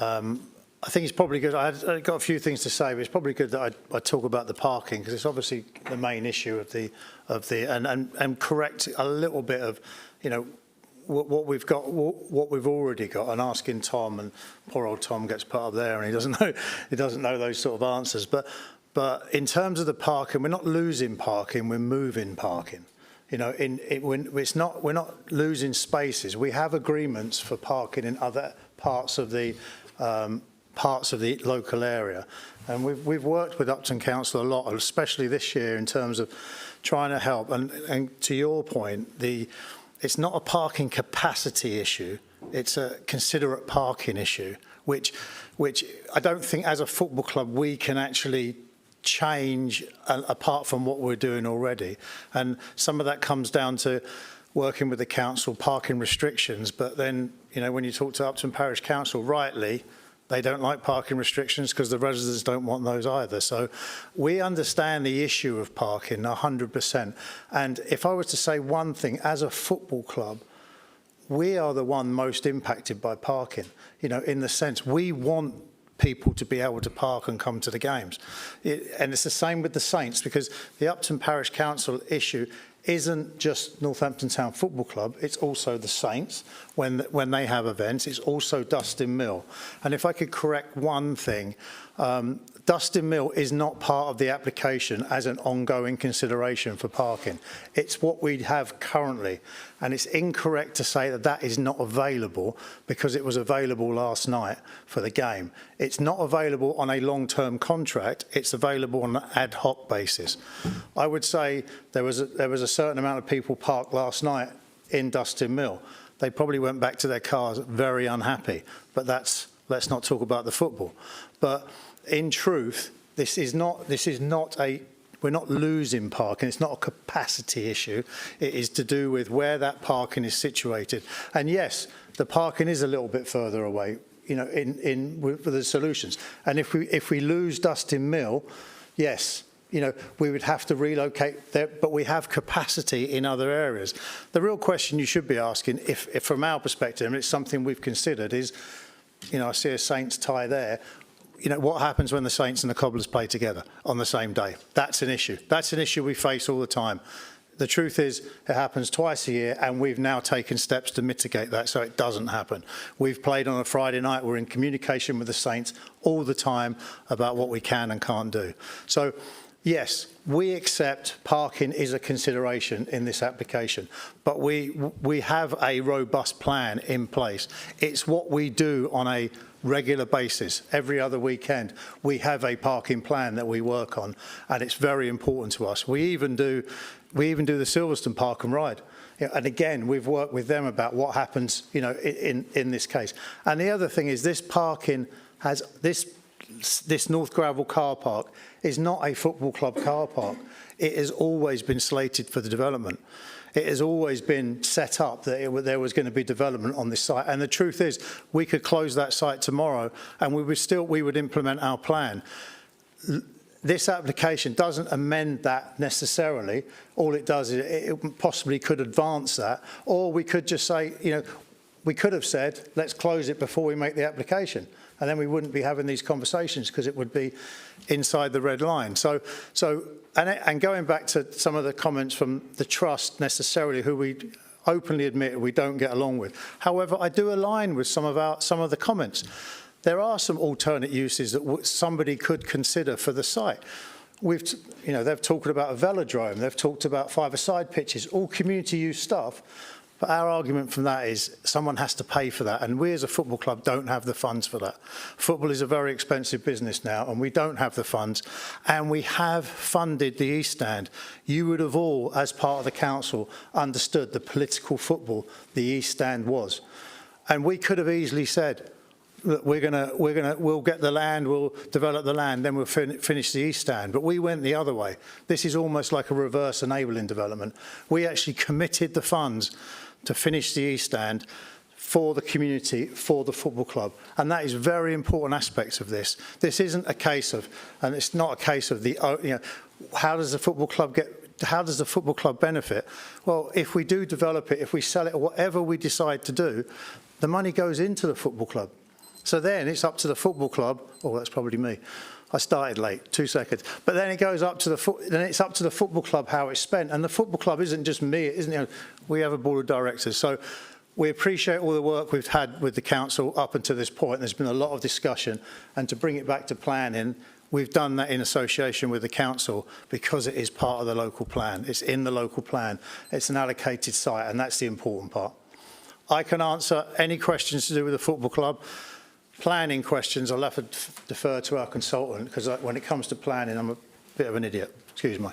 S21: I think it's probably good. I've got a few things to say, but it's probably good that I talk about the parking because it's obviously the main issue of the and correct a little bit of, you know, what we've got, what we've already got, and asking Tom, and poor old Tom gets put up there and he doesn't know those sort of answers. But in terms of the parking, we're not losing parking, we're moving parking. You know, we're not losing spaces. We have agreements for parking in other parts of the local area, and we've worked with Upton Council a lot, especially this year, in terms of trying to help. And to your point, it's not a parking capacity issue; it's a considerate parking issue, which I don't think as a football club we can actually change apart from what we're doing already. And some of that comes down to working with the council, parking restrictions, but then, you know, when you talk to Upton Parish Council, rightly, they don't like parking restrictions because the residents don't want those either. So we understand the issue of parking 100%. And if I was to say one thing, as a football club, we are the one most impacted by parking, you know, in the sense we want people to be able to park and come to the games. And it's the same with the Saints, because the Upton Parish Council issue isn't just Northampton Town Football Club, it's also the Saints when they have events, it's also Dustin Mill. And if I could correct one thing, Dustin Mill is not part of the application as an ongoing consideration for parking. It's what we have currently, and it's incorrect to say that that is not available because it was available last night for the game. It's not available on a long-term contract, it's available on an ad hoc basis. I would say there was a certain amount of people parked last night in Dustin Mill. They probably went back to their cars very unhappy, but let's not talk about the football. But in truth, we're not losing parking. It's not a capacity issue. It is to do with where that parking is situated. And yes, the parking is a little bit further away, you know, with the solutions. And if we lose Dustin Mill, yes, you know, we would have to relocate there, but we have capacity in other areas. The real question you should be asking, if from our perspective, and it's something we've considered, is, you know, I see a Saints tie there. You know, what happens when the Saints and the Cobblers play together on the same day? That's an issue. That's an issue we face all the time. The truth is, it happens twice a year, and we've now taken steps to mitigate that so it doesn't happen. We've played on a Friday night. We're in communication with the Saints all the time about what we can and can't do. So, yes, we accept parking is a consideration in this application, but we have a robust plan in place. It's what we do on a regular basis. Every other weekend, we have a parking plan that we work on, and it's very important to us. We even do the Silverstone Park and Ride. And again, we've worked with them about what happens, in this case. And the other thing is this parking has this North Gravel car park is not a football club car park. It has always been slated for the development. It has always been set up that there was going to be development on this site. And the truth is, we could close that site tomorrow and we would implement our plan. This application doesn't amend that necessarily. All it does is it possibly could advance that, or we could just say, we could have said, let's close it before we make the application, and then we wouldn't be having these conversations because it would be inside the red line. And going back to some of the comments from the trust necessarily, who we openly admit we don't get along with. However, I do align with some of the comments. There are some alternate uses that somebody could consider for the site. They've talked about a velodrome, they've talked about five-a-side pitches, all community use stuff. But our argument from that is someone has to pay for that, and we as a football club don't have the funds for that. Football is a very expensive business now, and we don't have the funds, and we have funded the East Stand. You would have all, as part of the council, understood the political football the East Stand was. And we could have easily said, look, we'll get the land, we'll develop the land, then we'll finish the East Stand. But we went the other way. This is almost like a reverse enabling development. We actually committed the funds to finish the East Stand for the community, for the football club. And that is a very important aspect of this. This isn't a case of, and it's not a case of how does the football club benefit? Well, if we do develop it, if we sell it, or whatever we decide to do, the money goes into the football club. So then it's up to the football club. Oh, that's probably me. I started late, 2 seconds. But then it goes up to it's up to the football club how it's spent. And the football club isn't just me, we have a board of directors. So we appreciate all the work we've had with the council up until this point. There's been a lot of discussion. And to bring it back to planning, we've done that in association with the council because it is part of the local plan. It's in the local plan. It's an allocated site, and that's the important part. I can answer any questions to do with the football club. Planning questions, I'll have to defer to our consultant, because when it comes to planning, I'm a bit of an idiot, excuse me.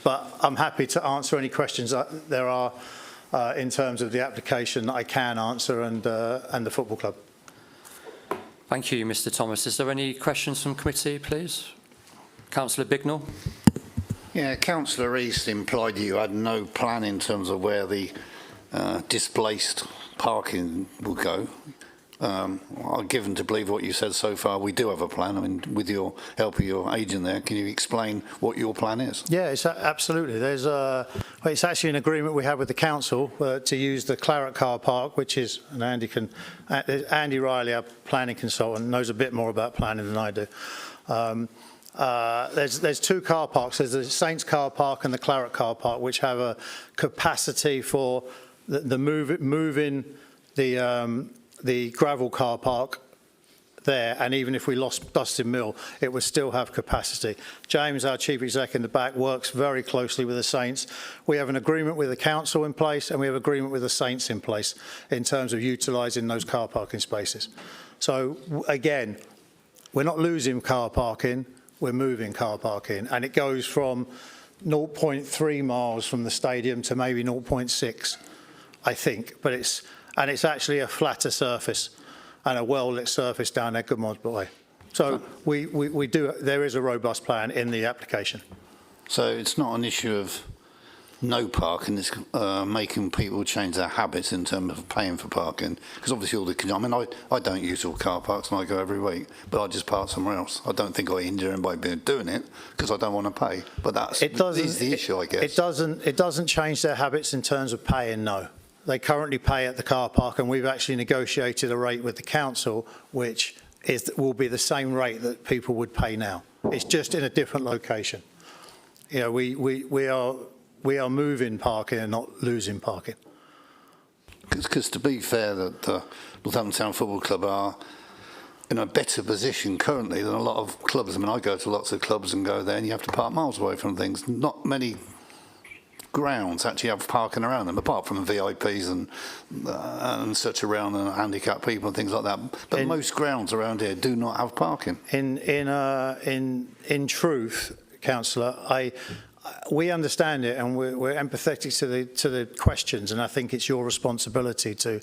S21: But I'm happy to answer any questions that there are in terms of the application that I can answer and the football club.
S1: Thank you, Mr. Thomas. Is there any questions from committee, please? Councillor Bignell.
S3: Yeah, Councillor East implied that you had no plan in terms of where the displaced parking will go. I'm given to believe what you said so far. We do have a plan. I mean, with your help of your agent there, can you explain what your plan is?
S21: Yeah, absolutely. It's actually an agreement we have with the council to use the Claret car park, which is, and Andy Riley, our planning consultant, knows a bit more about planning than I do. There's two car parks. There's the Saints car park and the Claret car park, which have a capacity for moving the gravel car park there, and even if we lost Dustin Mill, it would still have capacity. James, our chief exec in the back, works very closely with the Saints. We have an agreement with the council in place, and we have an agreement with the Saints in place in terms of utilising those car parking spaces. So again, we're not losing car parking, we're moving car parking, and it goes from 0.3 miles from the stadium to maybe 0.6, I think, but it's actually a flatter surface and a well-lit surface down Edgar Mosbert Way. So there is a robust plan in the application.
S3: So it's not an issue of no parking, it's making people change their habits in terms of paying for parking. Because obviously I don't use all car parks and I go every week, but I just park somewhere else. I don't think I injure anybody by doing it because I don't want to pay. But that is the issue, I guess.
S21: It doesn't change their habits in terms of paying, no. They currently pay at the car park, and we've actually negotiated a rate with the council, which will be the same rate that people would pay now. It's just in a different location. We are moving parking and not losing parking.
S3: Because to be fair, that the Northampton Town Football Club are in a better position currently than a lot of clubs. I mean, I go to lots of clubs and go there, and you have to park miles away from things. Not many grounds actually have parking around them, apart from VIPs and such around, and handicapped people and things like that. But most grounds around here do not have parking.
S21: In truth, Councillor, we understand it, and we're empathetic to the questions, and I think it's your responsibility to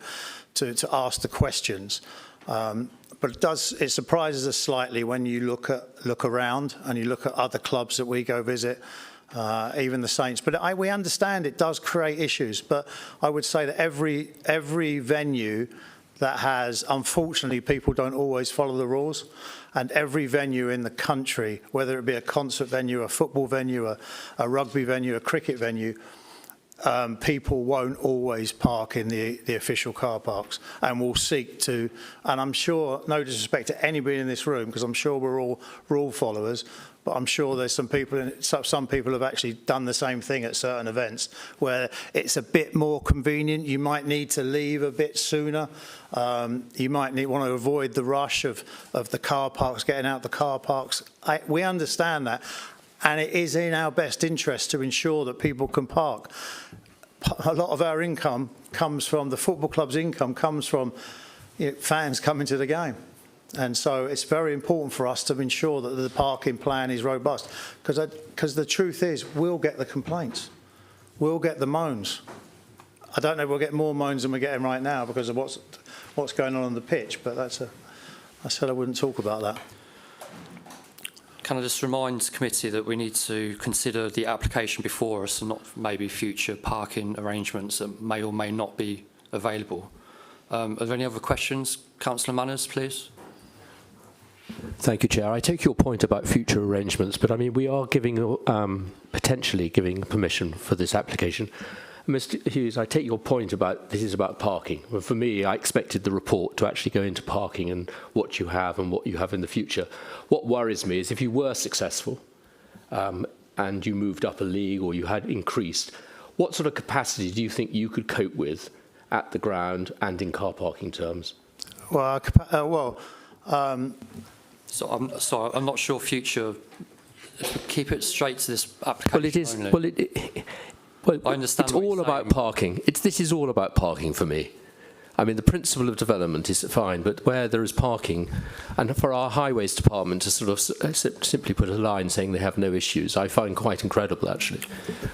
S21: ask the questions. But it surprises us slightly when you look around and you look at other clubs that we go visit, even the Saints. But we understand it does create issues. But I would say that every venue that has, unfortunately, people don't always follow the rules, and every venue in the country, whether it be a concert venue, a football venue, a rugby venue, a cricket venue, people won't always park in the official car parks, and will seek to, and I'm sure, no disrespect to anybody in this room, because I'm sure we're all rule followers, but I'm sure there's some people have actually done the same thing at certain events where it's a bit more convenient. You might need to leave a bit sooner. You might want to avoid the rush of the car parks, getting out the car parks. We understand that, and it is in our best interest to ensure that people can park. A lot of our income comes from, the football club's income comes from fans coming to the game. And so it's very important for us to ensure that the parking plan is robust, because the truth is we'll get the complaints, we'll get the moans. I don't know if we'll get more moans than we're getting right now because of what's going on the pitch, but I said I wouldn't talk about that.
S1: Can I just remind the committee that we need to consider the application before us and not maybe future parking arrangements that may or may not be available. Are there any other questions? Councillor Manners, please.
S11: Thank you, Chair. I take your point about future arrangements, but I mean, we are giving, potentially giving permission for this application. Mr. Hughes, I take your point about this is about parking. Well, for me, I expected the report to actually go into parking and what you have in the future. What worries me is if you were successful and you moved up a league or you had increased, what sort of capacity do you think you could cope with at the ground and in car parking terms?
S1: So I'm not sure future. Keep it straight to this application.
S11: Well, it is.
S1: Only.
S11: Well,
S1: I understand.
S11: It's all about parking. This is all about parking for me. I mean, the principle of development is fine, but where there is parking, and for our highways department to sort of simply put a line saying they have no issues, I find quite incredible, actually.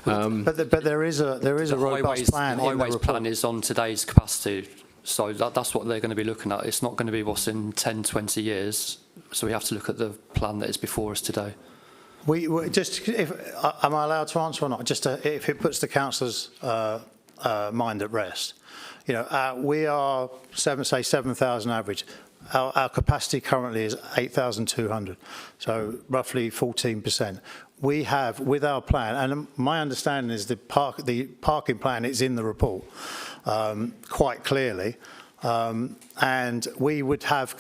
S21: But there is a robust plan.
S1: The highways plan is on today's capacity, so that's what they're going to be looking at. It's not going to be what's in 10, 20 years. So we have to look at the plan that is before us today. Am I allowed to answer or not? Just if it puts the councillor's mind at rest. We are 7,000 average. Our capacity currently is 8,200, so roughly 14%. We have, with our plan, and my understanding is the parking plan is in the report quite clearly. And we would have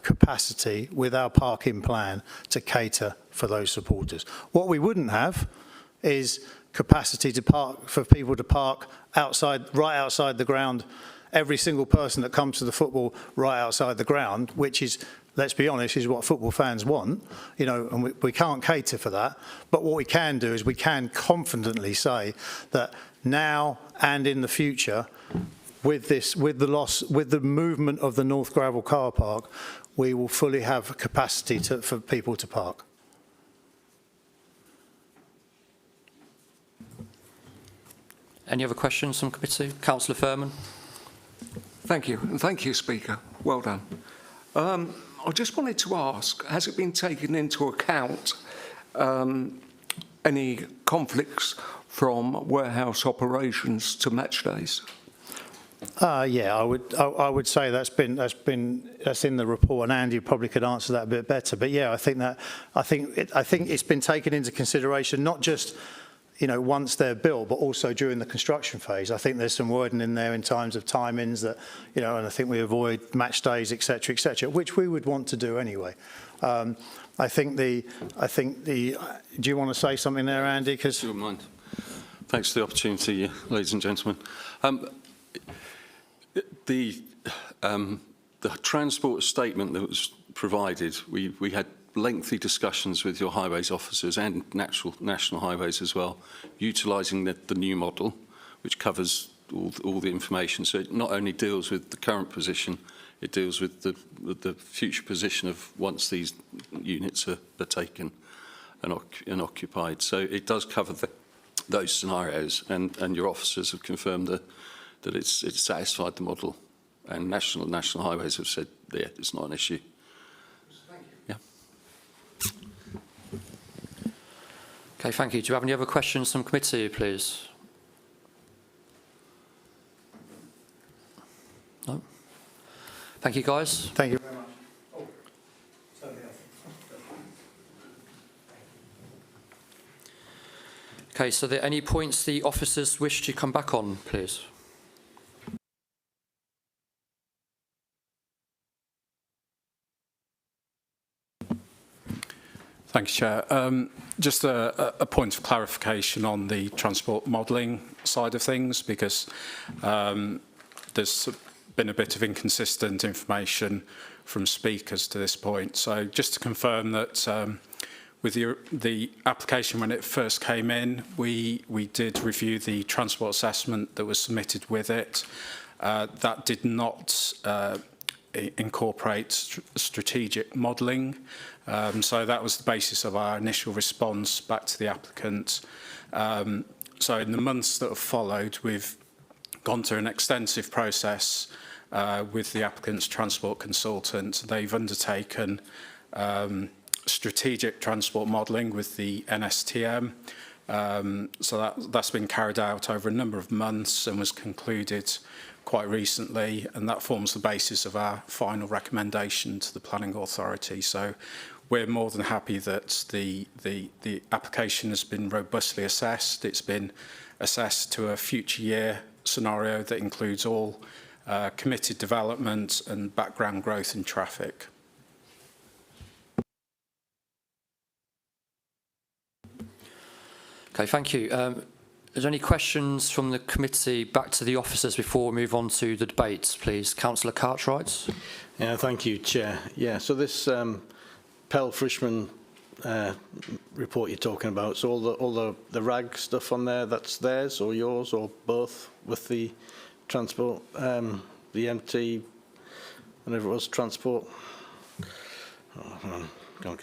S1: capacity with our parking plan to cater for those supporters. What we wouldn't have is capacity to park for people to park right outside the ground. Every single person that comes to the football right outside the ground, which is, let's be honest, is what football fans want. And we can't cater for that. But what we can do is we can confidently say that now and in the future, with the movement of the North Gravel car park, we will fully have capacity for people to park. Any other questions from committee? Councillor Furman.
S5: Thank you, and thank you, Speaker. Well done. I just wanted to ask, has it been taken into account any conflicts from warehouse operations to match days?
S21: Yeah, I would say that's in the report, and Andy probably could answer that a bit better. But yeah, I think it's been taken into consideration, not just once they're built, but also during the construction phase. I think there's some wording in there in terms of timings that and I think we avoid match days, etc., which we would want to do anyway. I think the. Do you want to say something there, Andy? Because
S7: don't mind. Thanks for the opportunity, ladies and gentlemen. The transport statement that was provided, we had lengthy discussions with your highways officers and national highways as well, utilising the new model, which covers all the information. So it not only deals with the current position, it deals with the future position of once these units are taken and occupied. So it does cover those scenarios, and your officers have confirmed that it's satisfied the model, and national highways have said it's not an issue. Yeah.
S1: Okay, thank you. Do you have any other questions from committee, please? No. Thank you, guys.
S21: Thank you very much.
S1: Okay, so are there any points the officers wish to come back on, please?
S10: Thank you, Chair. Just a point of clarification on the transport modelling side of things, because there's been a bit of inconsistent information from speakers to this point. So just to confirm that with the application when it first came in, we did review the transport assessment that was submitted with it. That did not incorporate strategic modelling. So that was the basis of our initial response back to the applicant. So in the months that have followed, we've gone through an extensive process with the applicant's transport consultant. They've undertaken strategic transport modelling with the NSTM. So that's been carried out over a number of months and was concluded quite recently, and that forms the basis of our final recommendation to the Planning Authority. So we're more than happy that the application has been robustly assessed. It's been assessed to a future year scenario that includes all committed development and background growth in traffic.
S1: Okay, thank you. Is there any questions from the committee back to the officers before we move on to the debates, please? Councillor Cartwright.
S14: Yeah, thank you, Chair. Yeah, so this Pell-Frischman report you're talking about, so all the RAG stuff on there, that's theirs or yours or both with the transport, the MT, whatever it was, transport. Oh, I'll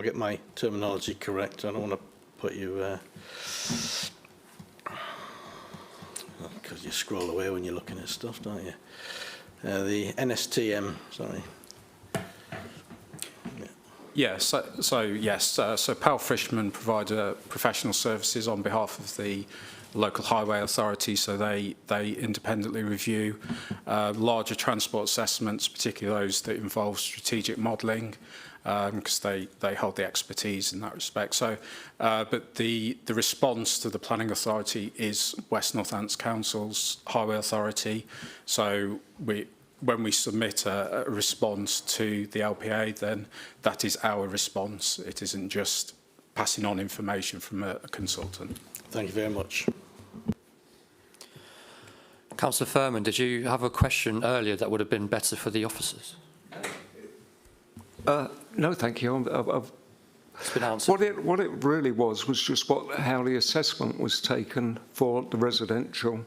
S14: get my terminology correct. I don't want to put you because you scroll away when you're looking at stuff, don't you? The NSTM, sorry.
S10: Yeah, so yes, so Pell-Frischman provide professional services on behalf of the local highway authority, so they independently review larger transport assessments, particularly those that involve strategic modelling, because they hold the expertise in that respect. So, but the response to the planning authority is West Northants Council's highway authority. So when we submit a response to the LPA, then that is our response. It isn't just passing on information from a consultant.
S14: Thank you very much.
S1: Councillor Furman, did you have a question earlier that would have been better for the officers?
S5: No, thank you.
S1: It's been answered.
S5: What it really was just how the assessment was taken for the residential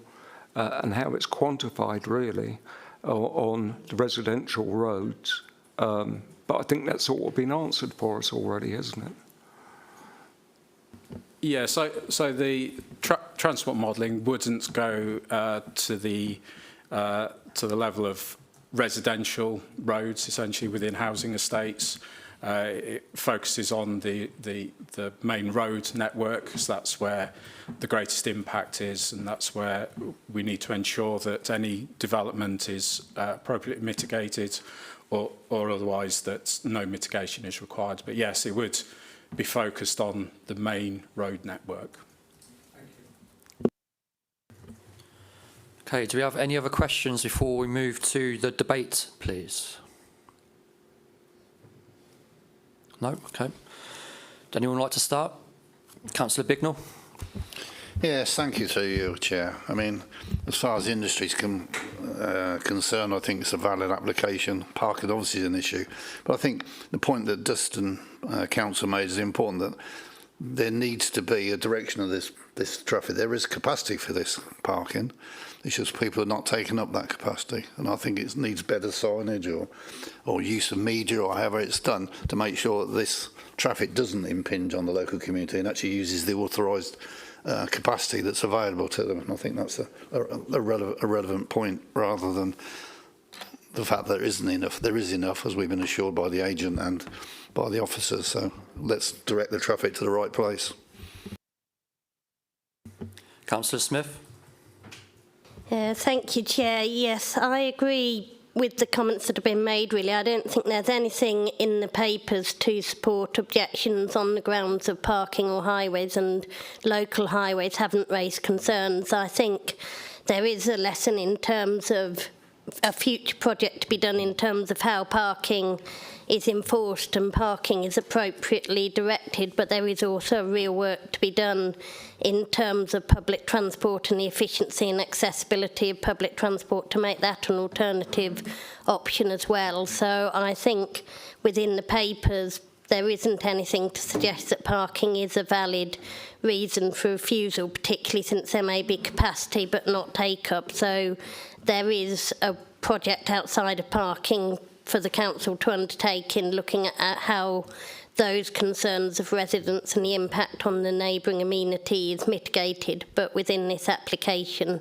S5: and how it's quantified really on the residential roads. But I think that's all been answered for us already, hasn't it?
S10: Yeah, so the transport modelling wouldn't go to the level of residential roads, essentially within housing estates. It focuses on the main road network, because that's where the greatest impact is, and that's where we need to ensure that any development is appropriately mitigated, or otherwise that no mitigation is required. But yes, it would be focused on the main road network.
S1: Okay, do we have any other questions before we move to the debate, please? No? Okay. Would anyone like to start? Councillor Bignell.
S3: Yes, thank you to you, Chair. I mean, as far as the industry is concern. I think it's a valid application. Parking obviously is an issue. But I think the point that Dustin Council made is important, that there needs to be a direction of this traffic. There is capacity for this parking. It's just people are not taking up that capacity. And I think it needs better signage or use of media or however it's done to make sure that this traffic doesn't impinge on the local community and actually uses the authorised capacity that's available to them. And I think that's a relevant point, rather than the fact that there isn't enough. There is enough, as we've been assured by the agent and by the officers. So let's direct the traffic to the right place.
S1: Councillor Smith.
S9: Thank you, Chair. Yes, I agree with the comments that have been made, really. I don't think there's anything in the papers to support objections on the grounds of parking or highways, and local highways haven't raised concerns. I think there is a lesson in terms of a future project to be done in terms of how parking is enforced and parking is appropriately directed, but there is also real work to be done in terms of public transport and the efficiency and accessibility of public transport to make that an alternative option as well. So I think within the papers there isn't anything to suggest that parking is a valid reason for refusal, particularly since there may be capacity but not take-up. So there is a project outside of parking for the council to undertake in looking at how those concerns of residents and the impact on the neighbouring amenity is mitigated. But within this application,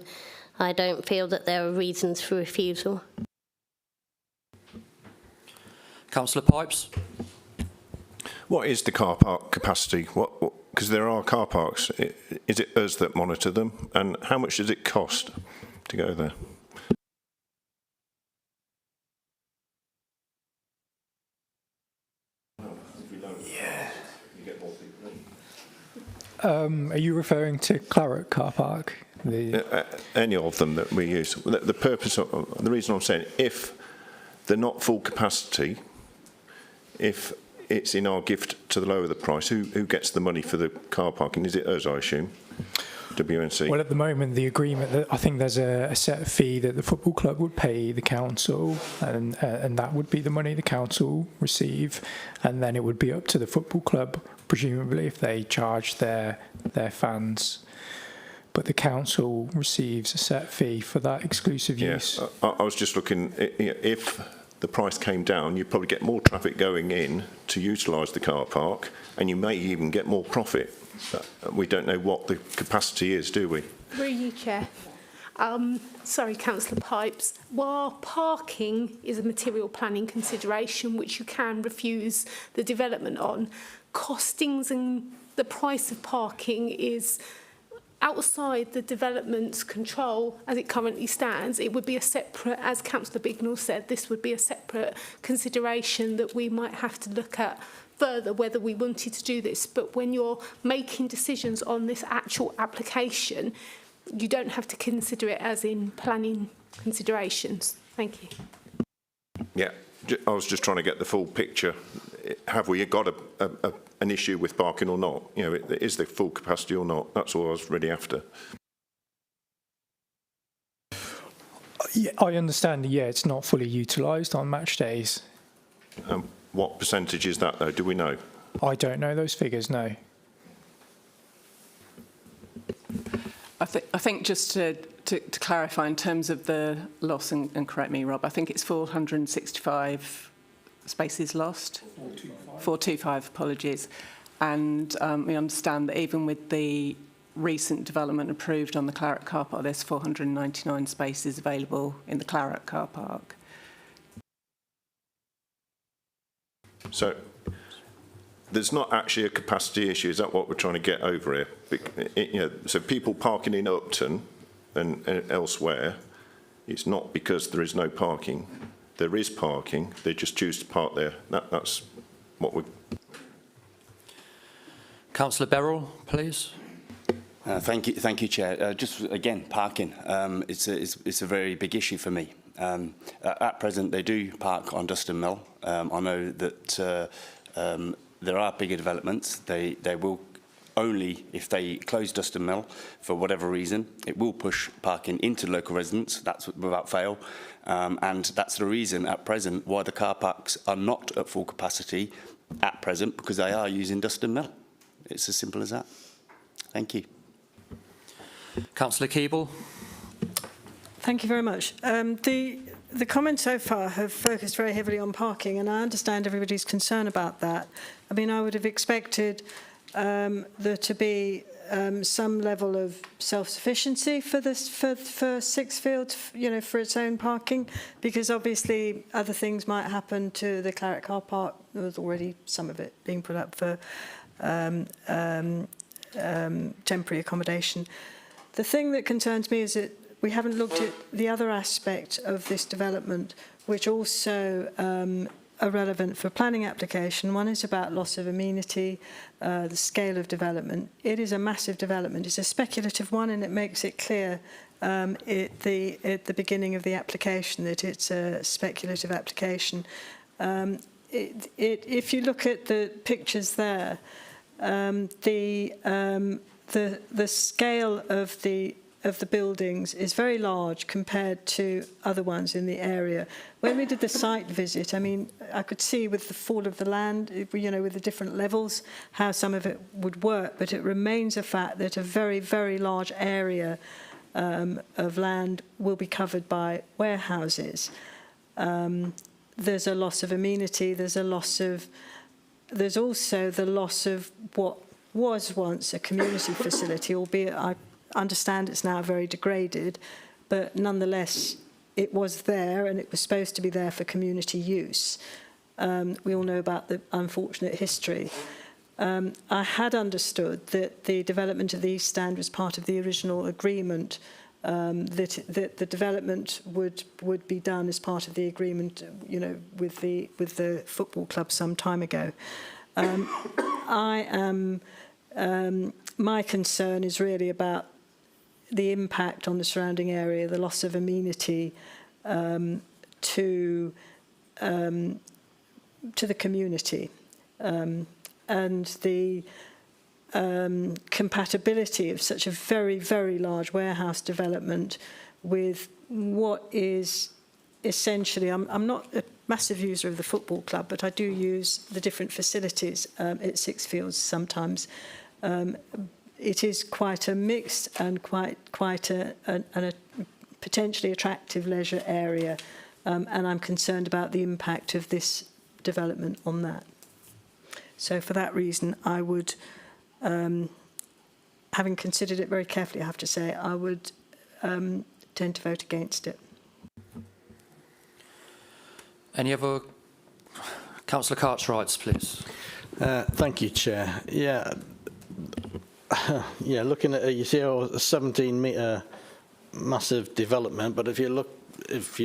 S9: I don't feel that there are reasons for refusal.
S1: Councillor Pipes.
S17: What is the car park capacity? Because there are car parks. Is it us that monitor them? And how much does it cost to go there?
S6: Are you referring to Claret Car Park?
S17: Any of them that we use. The purpose of the reason I'm saying, if they're not full capacity, if it's in our gift to lower the price, who gets the money for the car parking? Is it us, I assume? WNC?
S6: Well, at the moment, the agreement, I think there's a set fee that the football club would pay the council, and that would be the money the council receive, and then it would be up to the football club, presumably, if they charge their fans. But the council receives a set fee for that exclusive use.
S17: I was just looking, if the price came down, you'd probably get more traffic going in to utilise the car park, and you may even get more profit. We don't know what the capacity is, do we?
S22: Through you, Chair. Sorry, Councillor Pipes. While parking is a material planning consideration which you can refuse the development on, costings and the price of parking is outside the development's control as it currently stands. It would be a separate, as Councillor Bignell said, this would be a separate consideration that we might have to look at further whether we wanted to do this. But when you're making decisions on this actual application, you don't have to consider it as in planning considerations. Thank you.
S17: Yeah, I was just trying to get the full picture. Have we got an issue with parking or not? You know, is there full capacity or not? That's all I was really after.
S6: Yeah, I understand. Yeah, it's not fully utilised on match days.
S17: What percentage is that, though? Do we know?
S6: I don't know those figures, no.
S23: I think just to clarify in terms of the loss, and correct me, Rob, I think it's 465 spaces lost. 425, apologies. And we understand that even with the recent development approved on the Claret car park, there's 499 spaces available in the Claret car park.
S17: So there's not actually a capacity issue. Is that what we're trying to get over here? You know, so people parking in Upton and elsewhere, it's not because there is no parking. There is parking. They just choose to park there. That's what we.
S1: Councillor Beryl, please.
S20: Thank you, Chair. Just again, parking. It's a very big issue for me. At present, they do park on Dustin Mill. I know that there are bigger developments. They will only if they close Dustin Mill for whatever reason. It will push parking into local residents, that's without fail. And that's the reason at present why the car parks are not at full capacity at present, because they are using Dustin Mill. It's as simple as that. Thank you.
S1: Councillor Keeble.
S2: Thank you very much. The comments so far have focused very heavily on parking, and I understand everybody's concern about that. I mean, I would have expected there to be some level of self-sufficiency for this for Sixfield, you know, for its own parking, because obviously other things might happen to the Claret car park. There was already some of it being put up for temporary accommodation. The thing that concerns me is that we haven't looked at the other aspect of this development, which also are relevant for planning application. One is about loss of amenity, the scale of development. It is a massive development. It's a speculative one, and it makes it clear at the beginning of the application that it's a speculative application. If you look at the pictures there, the scale of the buildings is very large compared to other ones in the area. When we did the site visit, I mean, I could see with the fall of the land, you know, with the different levels, how some of it would work, but it remains a fact that a very, very large area of land will be covered by warehouses. There's a loss of amenity, there's also the loss of what was once a community facility, albeit I understand it's now very degraded, but nonetheless it was there and it was supposed to be there for community use. We all know about the unfortunate history. I had understood that the development of the East Stand was part of the original agreement, that the development would be done as part of the agreement, you know, with the football club some time ago. My concern is really about the impact on the surrounding area, the loss of amenity to the community, and the compatibility of such a very, very large warehouse development with what is essentially, I'm not a massive user of the football club, but I do use the different facilities at Sixfields sometimes. It is quite a mixed and quite a potentially attractive leisure area, and I'm concerned about the impact of this development on that. So for that reason, I would, having considered it very carefully, I have to say, I would tend to vote against it.
S1: Any other? Councillor Cartwright, please.
S14: Thank you, Chair. Yeah. Yeah, looking at you see a 17-metre massive development, but if you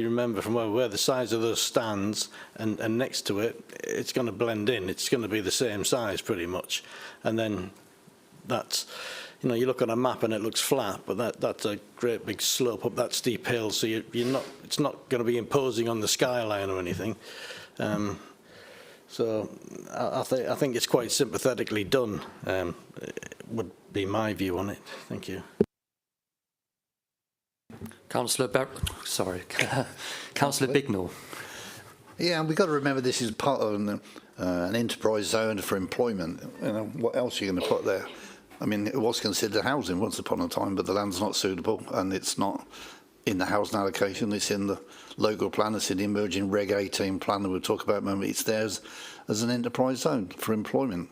S14: remember from where the size of those stands and next to it, it's going to blend in. It's going to be the same size pretty much, and then that's, you know, you look at a map and it looks flat, but that's a great big slope up that steep hill. So you're not, it's not going to be imposing on the skyline or anything. So I think it's quite sympathetically done. Would be my view on it. Thank you.
S1: Councillor Bignell.
S3: Yeah, and we've got to remember this is part of an enterprise zone for employment. You know, what else are you going to put there? I mean, it was considered housing once upon a time, but the land's not suitable, and it's not in the housing allocation. It's in the local plan. It's in the emerging Reg 18 plan that we'll talk about in a moment. It's there as an enterprise zone for employment.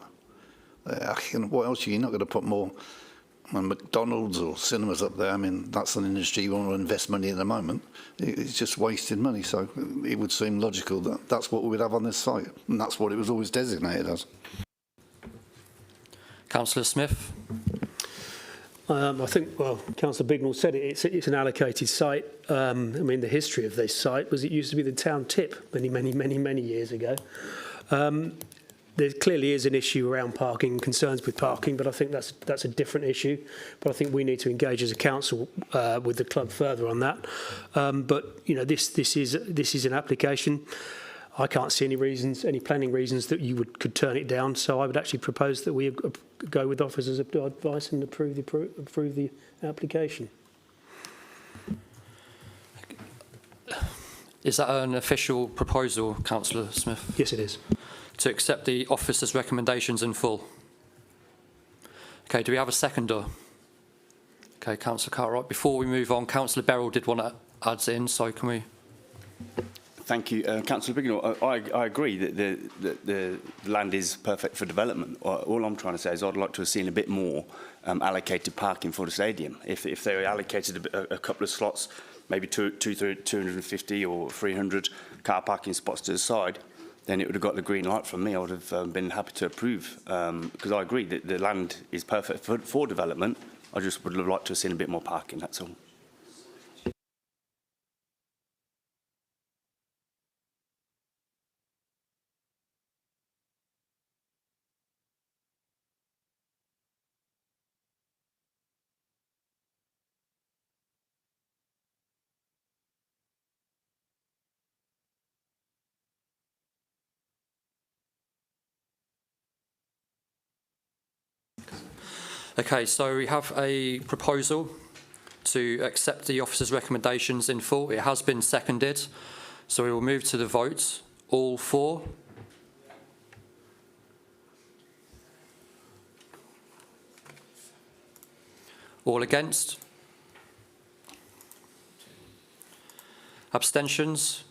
S3: What else are you not going to put more McDonald's or cinemas up there? I mean, that's an industry you want to invest money in at the moment. It's just wasted money. So it would seem logical that that's what we would have on this site, and that's what it was always designated as.
S1: Councillor Smith.
S8: I think, well, Councillor Bignell said it, it's an allocated site. I mean, the history of this site was it used to be the town tip many years ago. There clearly is an issue around parking, concerns with parking, but I think that's a different issue. But I think we need to engage as a council with the club further on that. But you know, this is an application. I can't see any planning reasons that you could turn it down. So I would actually propose that we go with officers' advice and approve the application.
S1: Is that an official proposal, Councillor Smith?
S8: Yes, it is.
S1: To accept the officers' recommendations in full? Okay, do we have a seconder? Okay, Councillor Cartwright. Before we move on, Councillor Beryl did want to add in, so can we...
S20: Thank you. Councillor Bignell, I agree that the land is perfect for development. All I'm trying to say is I'd like to have seen a bit more allocated parking for the stadium. If they allocated a couple of slots, maybe 250 or 300 car parking spots to the side, then it would have got the green light from me. I would have been happy to approve, because I agree that the land is perfect for development. I just would have liked to have seen a bit more parking, that's all.
S1: Okay, so we have a proposal to accept the officer's recommendations in full. It has been seconded, so we will move to the vote. All for? All against? Abstentions?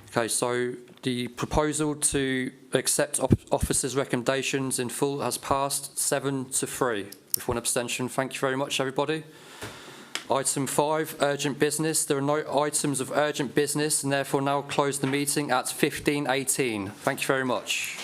S1: Okay, so the proposal to accept officers' recommendations in full has passed 7-3 with 1 abstention. Thank you very much, everybody. Item 5, urgent business. There are no items of urgent business and therefore now close the meeting at 15:18. Thank you very much.